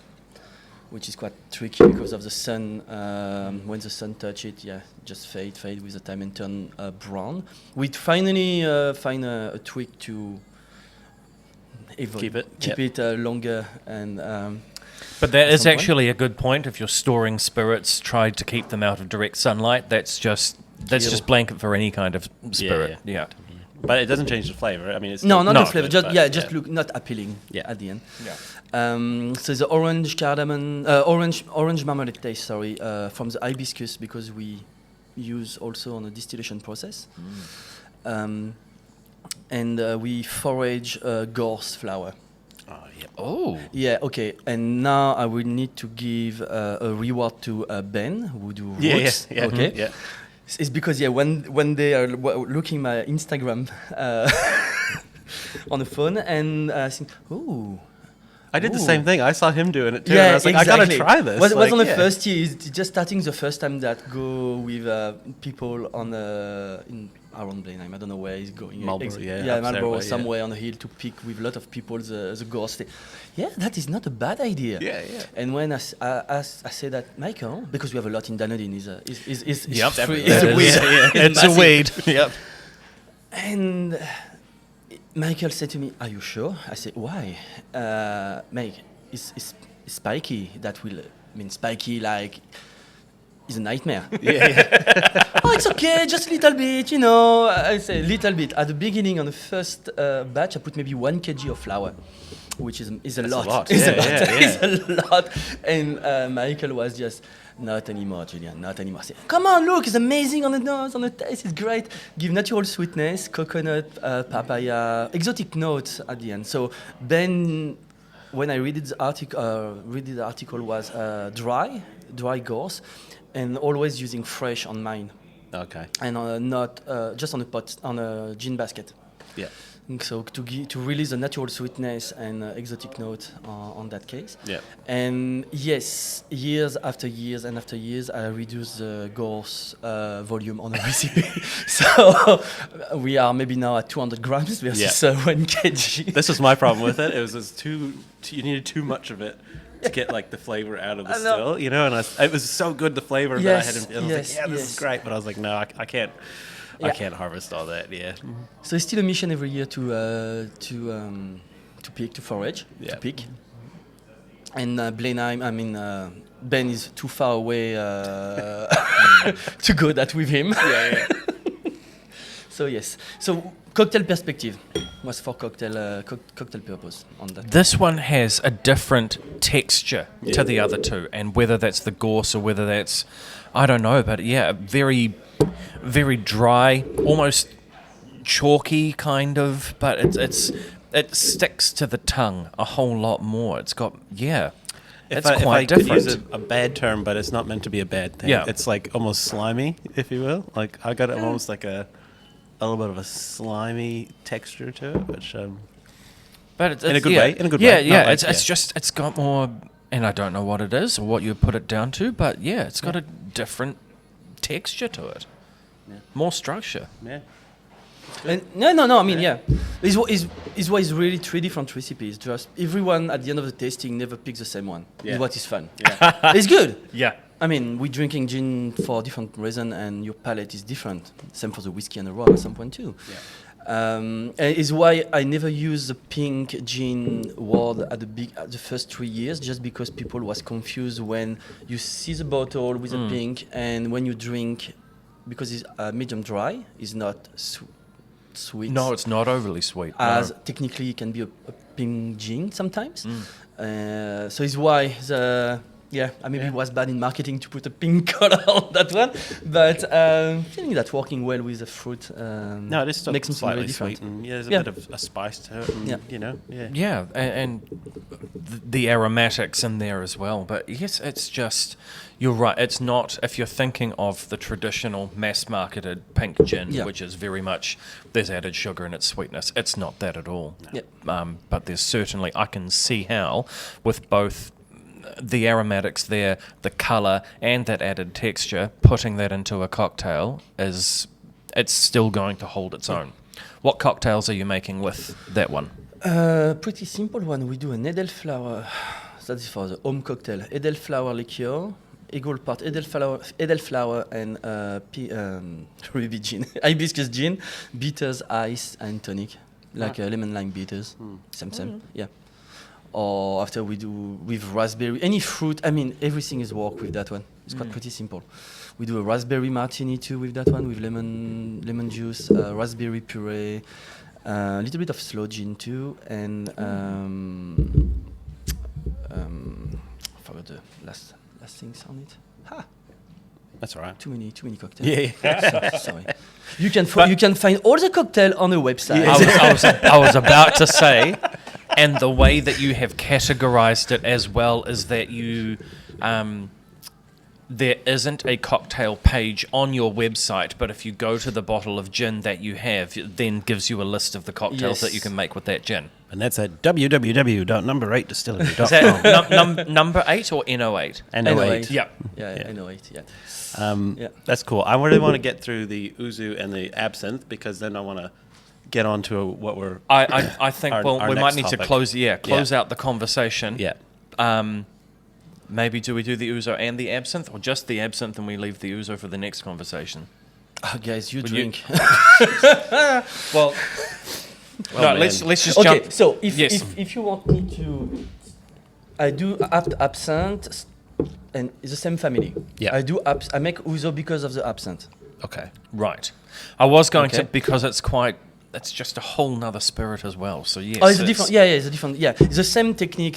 which is quite tricky because of the sun. When the sun touch it, just fade with the time and turn brown. We finally find a trick to Keep But it that At is some point. actually a good point. If you're storing spirits, try to keep them out of direct sunlight. That's just blanket for any kind of spirit. Yeah. But it doesn't change the flavor. I mean, it's No, still not the good, flavor. but Just look not appealing. Yeah. At the end. Yeah. So the orange cardamom, orange marmalade taste. Sorry, from the hibiscus because we use also on a distillation process, and we forage gorse flower. Oh, yeah. Oh. Yeah. Okay. And now I will need to give a reward to Ben who do roots. Yeah. Okay. Yeah. It's because when they are looking my Instagram on the phone and think, ooh. I did the Ooh. same thing. I saw him doing it too. And I was like, I gotta try this. Was Like, on the yeah. first year. It's just starting the first time that go with people on in around Blenheim. I don't know where he's going. Marlborough, Ex- yeah, yeah, up there, Marlborough, but yeah. somewhere on the hill to pick with a lot of people the gorse. Yeah, that is not a bad idea. Yeah, yeah. And when I say that, Michael, because we have a lot in Dunedin, is Yep. free. That It's a is- weed. It's a massive. weed. Yep. And Michael said to me, "Are you sure?" I said, "Why?" Mike, it's spiky. That will mean spiky like is a nightmare. Oh, it's okay, just a little bit, you know. I say little bit. At the beginning, on the first batch, I put maybe 1 kg of flour, which is a That's lot. a lot. It's Yeah, a lot. yeah, It's a lot. And Michael was just. Not anymore, Julien, not anymore. Say, come on, look, it's amazing on the nose, on the taste, it's great. Give natural sweetness, coconut, papaya, exotic notes at the end. So then, when I read the article was dry gorse, and always using fresh on mine, Okay. and not just on a pot, on a gin basket. Yeah. So to release a natural sweetness and exotic note on that case. Yeah. And yes, years after years and after years, I reduce the gorse volume on the recipe. So we are maybe now at 200 grams versus 1 kg. This was my problem with it. It was just you needed too much of it to get like the flavor out of the I know. still, you know. And it was so good, the flavor that I had. And I was like, yeah, this is great. But I was like, no, I can't. I Yeah. can't harvest all that. Yeah. So it's still a mission every year to forage, Yeah. to pick. And Blenheim, I mean, Ben is too far away to go that with him. Yeah. So yes, so cocktail perspective was for cocktail purpose on that. This one has a different texture to the other two, and whether that's the gorse or whether that's, I don't know, but yeah, very, very dry, almost chalky kind of, but it sticks to the tongue a whole lot more. It's got it's If I quite could different. use a bad term, but it's not meant to be a bad thing. Yeah. It's like almost slimy, if you will. Like I got almost like a little bit of a slimy texture to it, which But it's in a good yeah, way, in a good yeah, way. Yeah, Not like- it's just it's got more, and I don't know what it is or what you put it down to, but yeah, it's got a different texture to it, Yeah. more structure. yeah. And no. I mean, yeah, it's why it's really 3 different recipes. Just everyone at the end of the tasting never picks the same one. Yeah. Is what is fun. Yeah. It's good. Yeah. I mean, we're drinking gin for different reason, and your palate is different. Same for the whiskey and the rum at some point too. Yeah. And is why I never use the pink gin word at the first 3 years, just because people was confused when you see the bottle with the pink, and when you drink, because it's medium dry, is not sweet. No, it's not overly sweet. As no. technically it can be a pink gin sometimes. So it's why it was bad in marketing to put a pink color on that one, but feeling that working well with the fruit No, it is still makes something slightly really different. sweet, and there's a Yeah. bit of a spice to it, and, Yeah. Yeah, and the aromatics in there as well. But yes, it's just, you're right. It's not, if you're thinking of the traditional mass-marketed pink gin, Yeah. which is very much, there's added sugar and its sweetness. It's not that at all. Yeah. But there's certainly, I can see how, with both the aromatics there, the colour, and that added texture, putting that into a cocktail it's still going to hold its own. What cocktails are you making with that one? Pretty simple one. We do an edelflower. That is for the home cocktail. Edelflower liqueur, equal part edelflower and ruby gin, hibiscus gin, bitters, ice, and tonic, like lemon lime bitters. Same. Yeah. Or after we do with raspberry, any fruit. I mean, everything is work with that one. It's quite pretty simple. We do a raspberry martini too with that one, with lemon juice, raspberry puree, a little bit of sloe gin too, and I forgot the last things on it. that's all right. Too many cocktails. Yeah. Sorry. You can find all the cocktail on the website. I was about to say, and the way that you have categorized it as well is that you, there isn't a cocktail page on your website, but if you go to the bottle of gin that you have, it then gives you a list of the cocktails that you can make with that gin. And that's at www.number8distillery.com. Is that number 8 or NO8? No8. Yeah. Yeah. NO8. Yeah. That's cool. I really want to get through the ouzo and the absinthe, because then I want to get on to what we're... I think, our we might next need to topic. close out the conversation. Yeah. Maybe do we do the ouzo and the absinthe, or just the absinthe and we leave the ouzo for the next conversation? Guys, you Would drink. Well, no, man. let's just Okay, jump. so Yes. if you want me to, I do absinthe, and it's the same family. Yeah. I make ouzo because of the absinthe. Okay. Right. I was going to, Okay. because it's just a whole nother spirit as well. So yes. Oh, it's a different. Yeah, it's a different. Yeah, it's the same technique,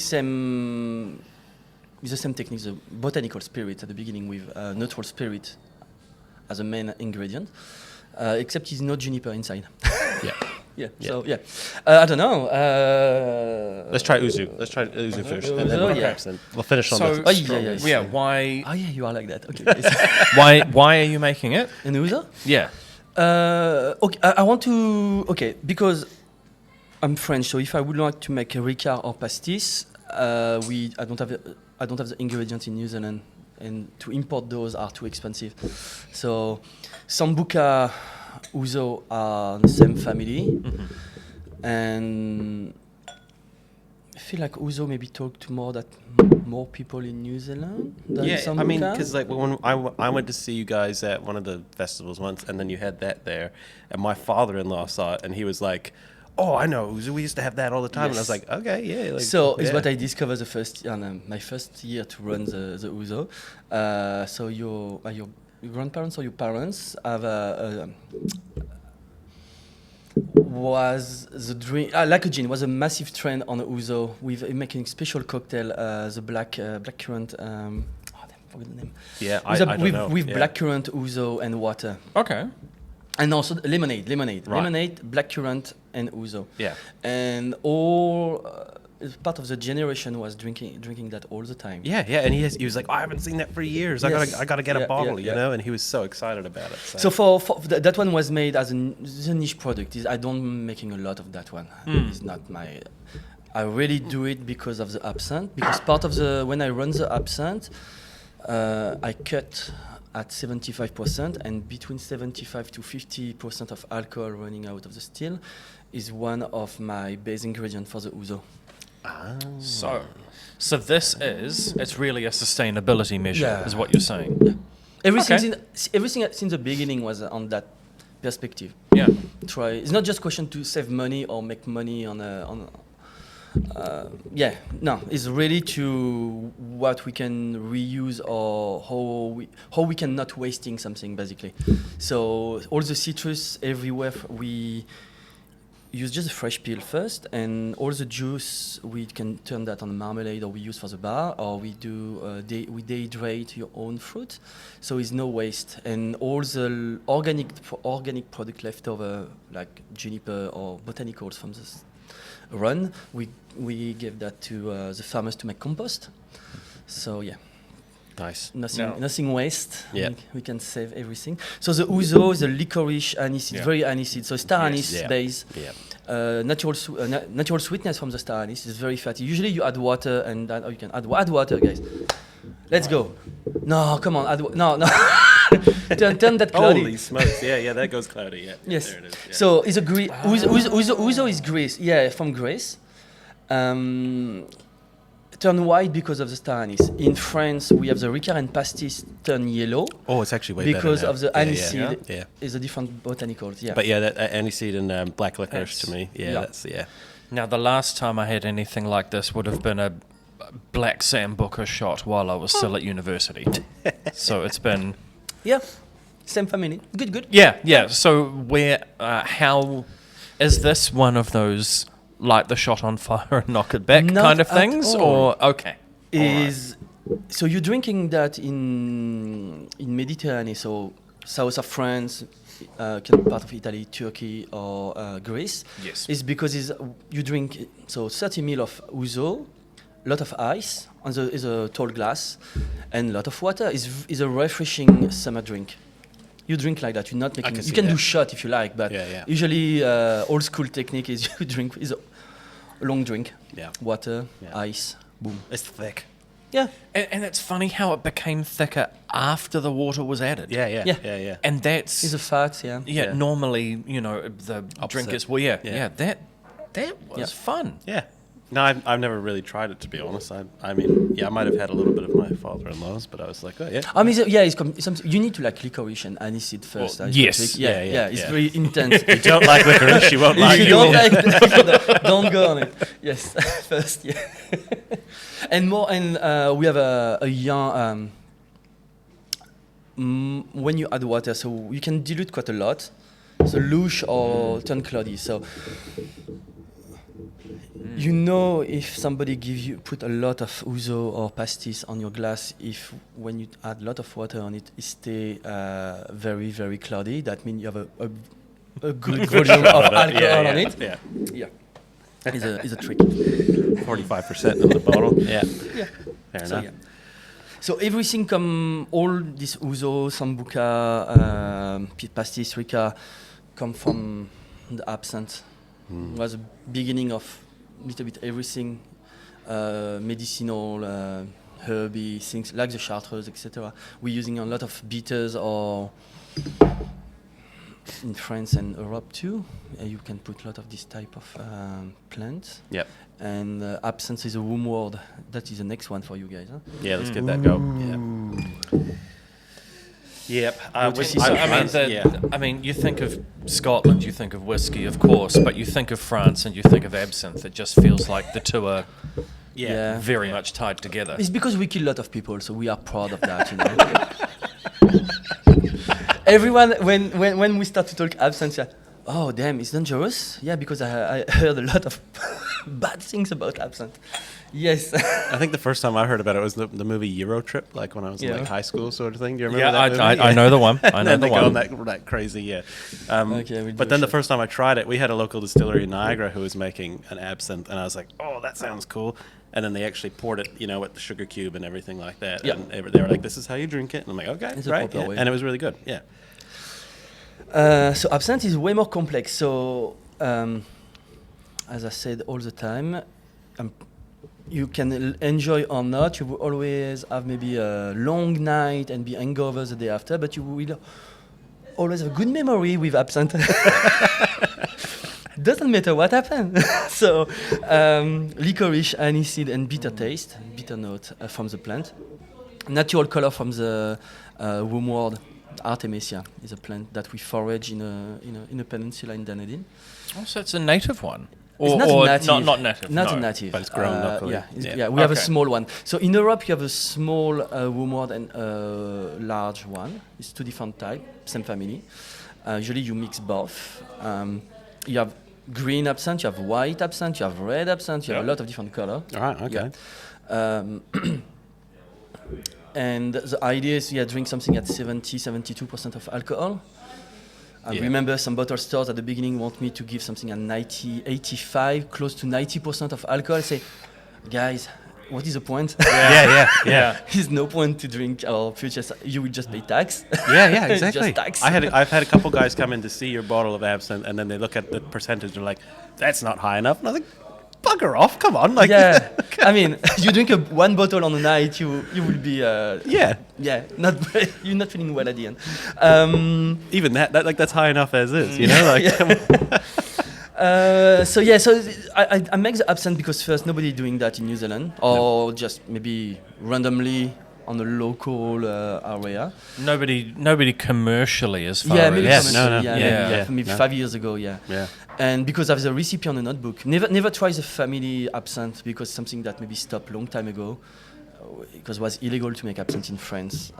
It's the same technique, the botanical spirit at the beginning with neutral spirit as a main ingredient, except it's no juniper inside. Yeah. Yeah. Yeah. So yeah, I don't know. Let's try ouzo. Let's try ouzo first, and then Ouzo, we'll yeah. absinthe. We'll finish on So the Oh, strong. yeah. why Oh yeah, you are like that. Okay. why are you making it? An ouzo? Yeah. Okay, I want to. Okay, because I'm French, so if I would like to make a Ricard or pastis, I don't have the ingredients in New Zealand, and to import those are too expensive. So Sambuca, ouzo are the same family, and I feel like ouzo maybe talk to more people in New Zealand than Yeah, Sambuca. I mean, because like when I went to see you guys at one of the festivals once, and then you had that there, and my father-in-law saw it, and he was like, "Oh, I know ouzo. We used to have that all the time." And I was Yes. like, "Okay, yeah." Like, So it's yeah. what I discovered my first year to run the ouzo. So your grandparents or your parents have was the drink like a gin was a massive trend on ouzo with making special cocktail, the black currant. I forget the name. Yeah, With, I don't know. with Yeah. black currant, ouzo, and water. Okay. And also lemonade, Right. lemonade, black currant, and ouzo. Yeah. And all part of the generation was drinking that all the time. Yeah, and he was like, "Oh, I haven't seen that for years. Yes. I gotta get a Yeah, bottle, yeah, you yeah. know." And he was so excited about it. So for that one was made as a niche product. I don't making a lot of that one. It's not my. I really do it because of the absinthe. Because part of when I run the absinthe, I cut at 75%, and between 75 to 50% of alcohol running out of the still is one of my base ingredients for the ouzo. So this is, it's really a sustainability measure, Yeah. is what you're saying. Everything since the beginning was on that perspective. Yeah. It's not just a question to save money or make money it's really to what we can reuse or how we can not wasting something basically. So all the citrus everywhere we use just a fresh peel first, and all the juice we can turn that on a marmalade, or we use for the bar, or we do we dehydrate your own fruit, so it's no waste. And all the organic product left over, like juniper or botanicals from this run, we give that to the farmers to make compost. So yeah. Nice. Nothing waste. Yeah. We can save everything. So the ouzo is a licorice aniseed, very aniseed. So star anise base. Yeah. Natural sweetness from the star anise is very fatty. Usually you add water, and you can add water, guys. Let's go. No, come on. No. turn that cloudy. Holy smokes! Yeah, that goes cloudy. Yeah. Yes. There it is. Yeah. So it's a ouzo is Greece. Yeah, from Greece. Turn white because of the star anise. In France, we have the Ricard and Pastis turn yellow. Oh, it's actually way better because now. of the aniseed. Yeah. Is a different botanicals. Yeah. But yeah, that aniseed and black licorice to me. Yeah, that's Now, the last time I had anything like this would have been a black Sambuca shot while I was still at university. So it's been... Yeah, same family. Good. Yeah. So how... Is this one of those light the shot on fire and knock it back Not kind of at things? all. Or, okay. So you're drinking that in Mediterranean, so south of France, kind of part of Italy, Turkey, or Greece. Yes. Is because you drink 30 ml of ouzo, lot of ice, and is a tall glass, and a lot of water. Is a refreshing summer drink. You drink like that. You're not making. You can do shot if you like, but usually old school technique is you drink is a long drink. Yeah. Water, ice, boom. It's thick. Yeah. And it's funny how it became thicker after the water was added. Yeah. And that's... It's a fat, Yeah, normally, the drink is... Well, that was fun. Yeah. No, I've never really tried it, to be honest. I mean, I might have had a little bit of my father-in-law's, but I was like, oh, yeah. I mean, it's something you need to like licorice and aniseed first. Yes. It's very intense. If you don't like licorice, you won't like If it. you don't like don't go on it. Yes, first, And we have a young, when you add water, so you can dilute quite a lot, so louche or turn cloudy. So you know if somebody put a lot of ouzo or pastis on your glass, if when you add a lot of water on it, it stay very, very cloudy. That means you have a good volume of alcohol on it. Yeah. Is a trick. 45% in the bottle. Yeah. Fair enough. So everything all this ouzo, sambuca, pastis, Ricard, come from the absinthe. Was the beginning of little bit everything, medicinal, herby things like the chartreuse, etc. We're using a lot of bitters, or in France and Europe too. You can put a lot of this type of plants. Yep. And absinthe is a room word. That is the next one for you guys. Huh? Yeah, let's get that go. Yeah. Yep. I mean, you think of Scotland, you think of whiskey, of course, but you think of France and you think of absinthe. It just feels like the two are very much tied together. It's because we kill a lot of people, so we are proud of that. Everyone, when we start to talk absinthe, oh damn, it's dangerous. Yeah, because I heard a lot of bad things about absinthe. Yes. I think the first time I heard about it was the movie Euro Trip, like when I was in like high school sort of thing. Do you remember that movie? I know the one. I know and the they one. go that crazy, but then the first time I tried it, we had a local distillery in Niagara who was making an absinthe, and I was like, oh, that sounds cool. And then they actually poured it, with the sugar cube and everything like that. Yeah. And they were like, this is how you drink it. And I'm like, okay, it's right. A proper way. And it was really good, yeah. So absinthe is way more complex. So, as I said all the time, you can enjoy or not. You will always have maybe a long night and be hangover the day after, but you will always have a good memory with absinthe. Doesn't matter what happened. So, licorice, aniseed, and bitter taste, bitter note from the plant. Natural color from the wormwood. Artemisia is a plant that we forage in a peninsula in Dunedin. Oh, so it's a native one. It's not or native. not native. Not no. a native. But it's grown locally. We have a Okay. small one. So in Europe, you have a small wormwood and a large one. It's two different types, same family. Usually you mix both. You have green absinthe, you have white absinthe, you have red absinthe, you have a lot of different color. All right. Okay. And the idea is, drink something at 72% of alcohol. I remember some bottle stores at the beginning want me to give something at 90, 85, close to 90% of alcohol. I say, guys, what is the point? Yeah. There's no point to drink or purchase. You will just pay tax. Yeah, It's exactly. just tax. I've had a couple guys come in to see your bottle of absinthe, and then they look at the percentage. They're like, "That's not high enough." And I was like, "Bugger off! Come on!" Like, Yeah, I mean, you drink one bottle on a night, you will be not you're not feeling well at the end. even that that's high enough as is. You know, like. So I make the absinthe because first nobody doing that in New Zealand, or just maybe randomly on a local area. Nobody commercially as far Maybe as commercially, maybe 5 years ago, Yeah. And because of the recipe on the notebook, never try the family absinthe because something that maybe stopped long time ago, because it was illegal to make absinthe in France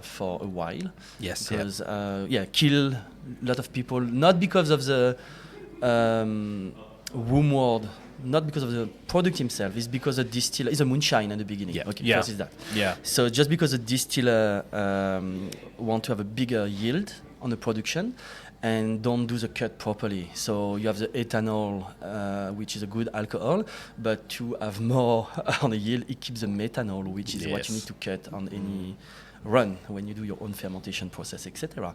for a while. Yes. Because kill a lot of people, not because of the wormwood, not because of the product himself. It's because the distiller is a moonshine at the beginning. Yeah. Okay, Yeah. first is that. Yeah. So just because the distiller want to have a bigger yield on the production and don't do the cut properly. So you have the ethanol, which is a good alcohol, but to have more on the yield, it keeps the methanol, which is what you need to cut on any run when you do your own fermentation process, etc.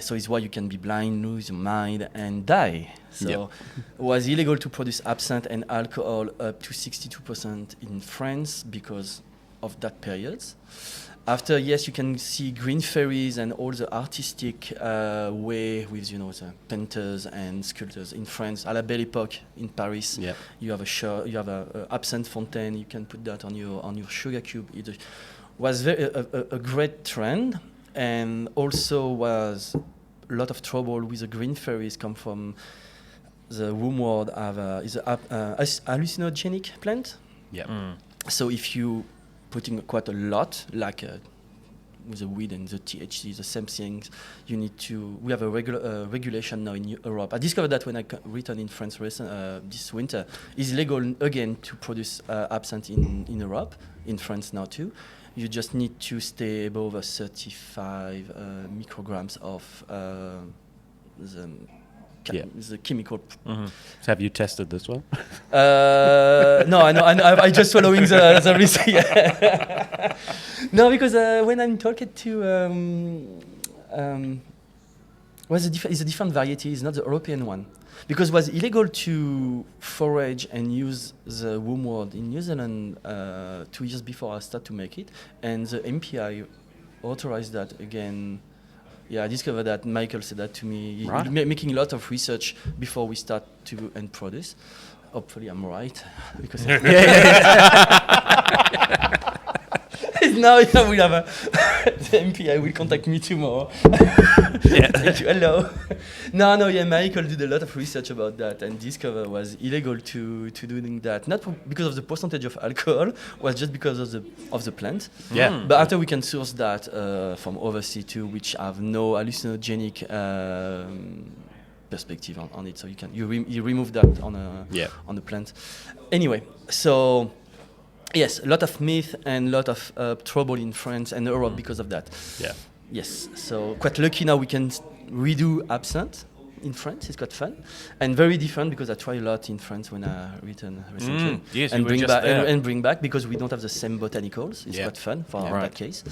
So it's why you can be blind, lose your mind, and die. So it was illegal to produce absinthe and alcohol up to 62% in France because of that period. After, yes, you can see green fairies and all the artistic way with, the painters and sculptors in France. À la Belle Époque in Paris, you have a absinthe fontaine. You can put that on your sugar cube. It was a great trend, and also was a lot of trouble with the green fairies. Come from the wormwood is a hallucinogenic plant. Yeah. So if you putting quite a lot, like with the weed and the THC, the same things, you need to. We have a regulation now in Europe. I discovered that when I returned in France this winter. It's legal again to produce absinthe in Europe, in France now too. You just need to stay above 35 micrograms of the chemical. So have you tested this one? No, I just following the recipe. No, because when I'm talking to, it's a different variety. It's not the European one, because it was illegal to forage and use the wormwood in New Zealand 2 years before I start to make it, and the MPI authorized that again. Yeah, I discovered that. Michael said that to me. Right. Making a lot of research before we start to and produce. Hopefully, I'm right because now we have the MPI will contact me tomorrow. Thank you. Hello. Michael did a lot of research about that and discovered was illegal to doing that. Not because of the percentage of alcohol, was just because of the plant. Yeah. But after we can source that from overseas too, which have no hallucinogenic perspective on it. So you remove that on the plant. Anyway, so. Yes, a lot of myth and a lot of trouble in France and Europe because of that. Yeah. Yes, so quite lucky now we can redo absinthe in France. It's quite fun and very different because I try a lot in France when I return recently. Yes, and you were bring just back there. and bring back because we don't have the same botanicals. It's quite fun for that case.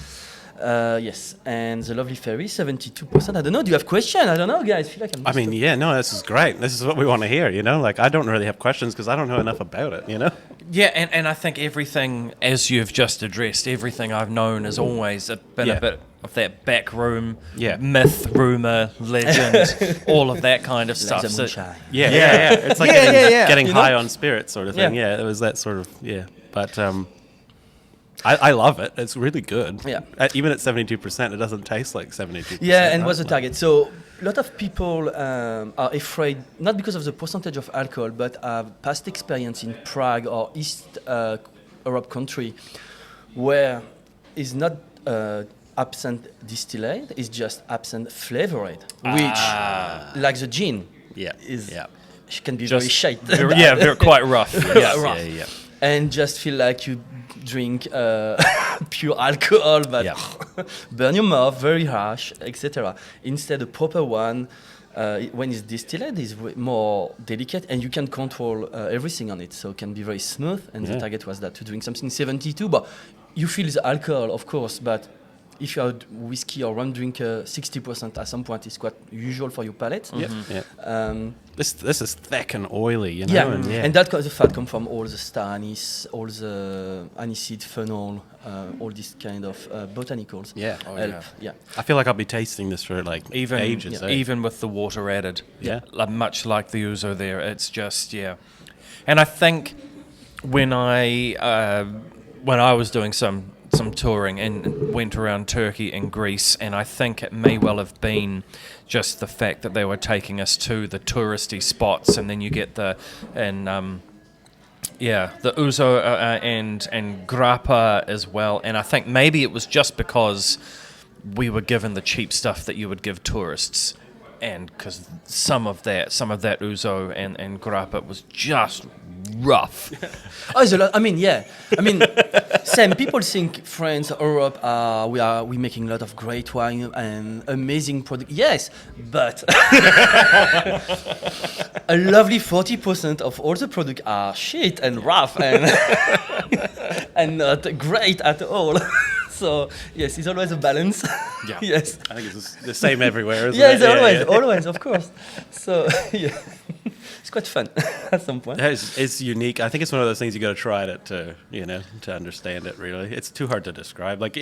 Yes, and the lovely Ferry, 72%. I don't know. Do you have questions? I don't know, guys. I feel like I'm. I mean, yeah, no, this is great. This is what we want to hear, you know? Like, I don't really have questions because I don't know enough about it, you know? Yeah, and I think everything, as you've just addressed, everything I've known has always been Yeah. a bit of that back room, Yeah. myth, rumour, legend, all of that kind of stuff. Like the So, moonshine. Yeah. It's like getting You know? high on spirit sort of thing. Yeah. Yeah, it was that sort of, yeah. But I love it. It's really good. Yeah. Even at 72%, it doesn't taste like 72%. Yeah, and right? what's the target? So a lot of people are afraid, not because of the percentage of alcohol, but have past experience in Prague or East Europe country, where it's not absent distillate, it's just absent flavored, which, like the gin, is can be very shite. very quite rough. rough. Yeah. And just feel like you drink pure alcohol, but burn your mouth, very harsh, etc. Instead, a proper one, when it's distilled, is more delicate, and you can control everything on it. So it can be very smooth. And the target was that to drink something 72, but you feel the alcohol, of course, but if you're a whiskey or rum drinker, 60% at some point is quite usual for your palate. This is thick and oily, you know? And that the fat come from all the star anise, all the aniseed, fennel, all these kind of botanicals. Yeah. Help. Yeah. I feel like I'll be tasting this for like Even ages. even with the water added, Yeah. like, much like the ouzo there, it's just And I think when I was doing some touring and went around Turkey and Greece, and I think it may well have been just the fact that they were taking us to the touristy spots, and then you get the ouzo and grappa as well. And I think maybe it was just because we were given the cheap stuff that you would give tourists, and because some of that ouzo and grappa was just rough. It's a lot. I mean, same. People think France, Europe, we're making a lot of great wine and amazing product. Yes, but a lovely 40% of all the product are shit and rough and and not great at all. So yes, it's always a balance. Yeah. Yes. I think it's the same everywhere, isn't Yeah, it? it's always, of course. So yeah, it's quite fun at some point. It's unique. I think it's one of those things you got to try it to understand it. Really, it's too hard to describe. Like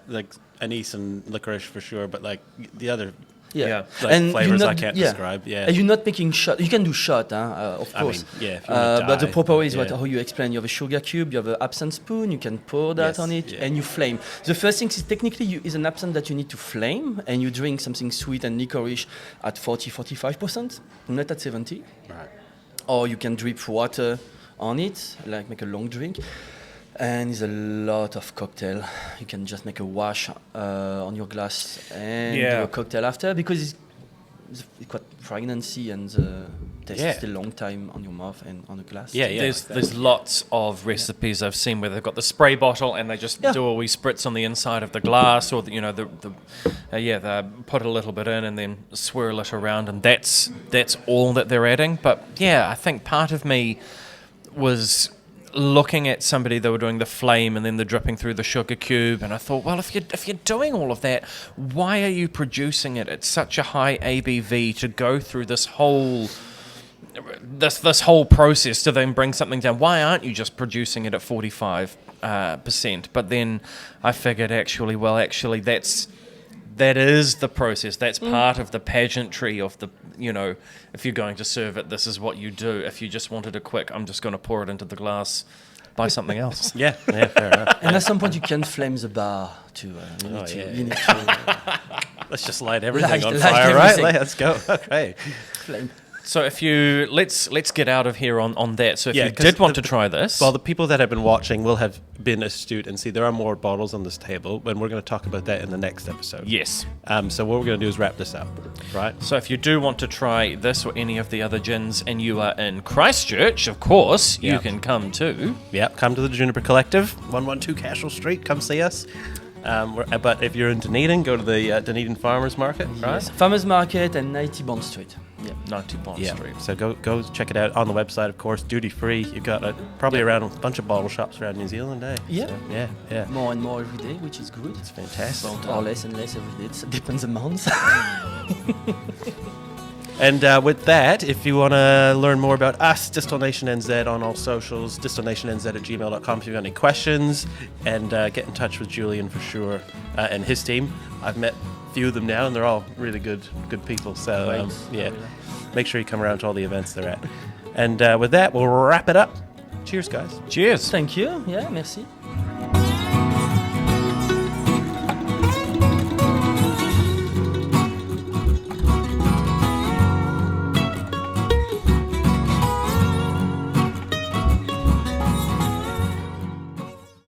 like anise and licorice for sure, but like the other Yeah. like And flavors you're I not- can't yeah. describe. Yeah, And you're not making shot. You can do shot, of I course. mean, if you wanna But the die, proper way is yeah. how you explain. You have a sugar cube, you have an absinthe spoon. You can pour that Yes, on it, yeah. and you flame. The first thing is technically is an absinthe that you need to flame, and you drink something sweet and licorice at 40-45%, not at 70. Right. Or you can drip water on it, like make a long drink. And it's a lot of cocktail. You can just make a wash on your glass and do a cocktail after, because it's quite pregnancy and the taste is still a long time on your mouth and on the glass. There's lots of recipes I've seen where they've got the spray bottle and they just do a wee spritz on the inside of the glass, or they put a little bit in and then swirl it around, and that's all that they're adding. But I think part of me was looking at somebody that were doing the flame and then the dripping through the sugar cube, and I thought, well, if you're doing all of that, why are you producing it at such a high ABV to go through this whole process to then bring something down? Why aren't you just producing it at 45%? But then I figured actually that is the process. That's part of the pageantry of the, if you're going to serve it, this is what you do. If you just wanted a quick, I'm just going to pour it into the glass, buy something else. Yeah, fair enough. And at some point you can flame the bar too. You need to Let's just light everything Light- on light fire, everything. right? Let's go. Okay. flame. So if you let's get out of here on that. So if you 'cause did want to try this, Well, the people that have been watching will have been astute and see there are more bottles on this table, and we're going to talk about that in the next episode. yes. So what we're going to do is wrap this up, right? So if you do want to try this or any of the other gins, and you are in Christchurch, of course, you Yeah. can come too. Yeah, come to the Juniper Collective, 112 Cashel Street. Come see us. But if you're in Dunedin, go to the Dunedin Farmers Market, right? Yes. Farmers Market and 90 Bond Street. Yeah. 90 Bond Yeah. Street. So go check it out on the website, of course. Duty free. You've got probably around a bunch of bottle shops around New Zealand, eh? Yeah. So, yeah. More and more every day, which is good. It's fantastic. Or less and less every day. It depends on the month. And with that, if you want to learn more about us, Distil-Nation NZ on all socials, distilnationnz@gmail.com if you've got any questions, and get in touch with Julien for sure and his team. I've met a few of them now, and they're all really good people. So yeah, make sure you come around to all the events they're at. And with that, we'll wrap it up. Cheers, guys. Cheers. Thank you. Yeah, merci.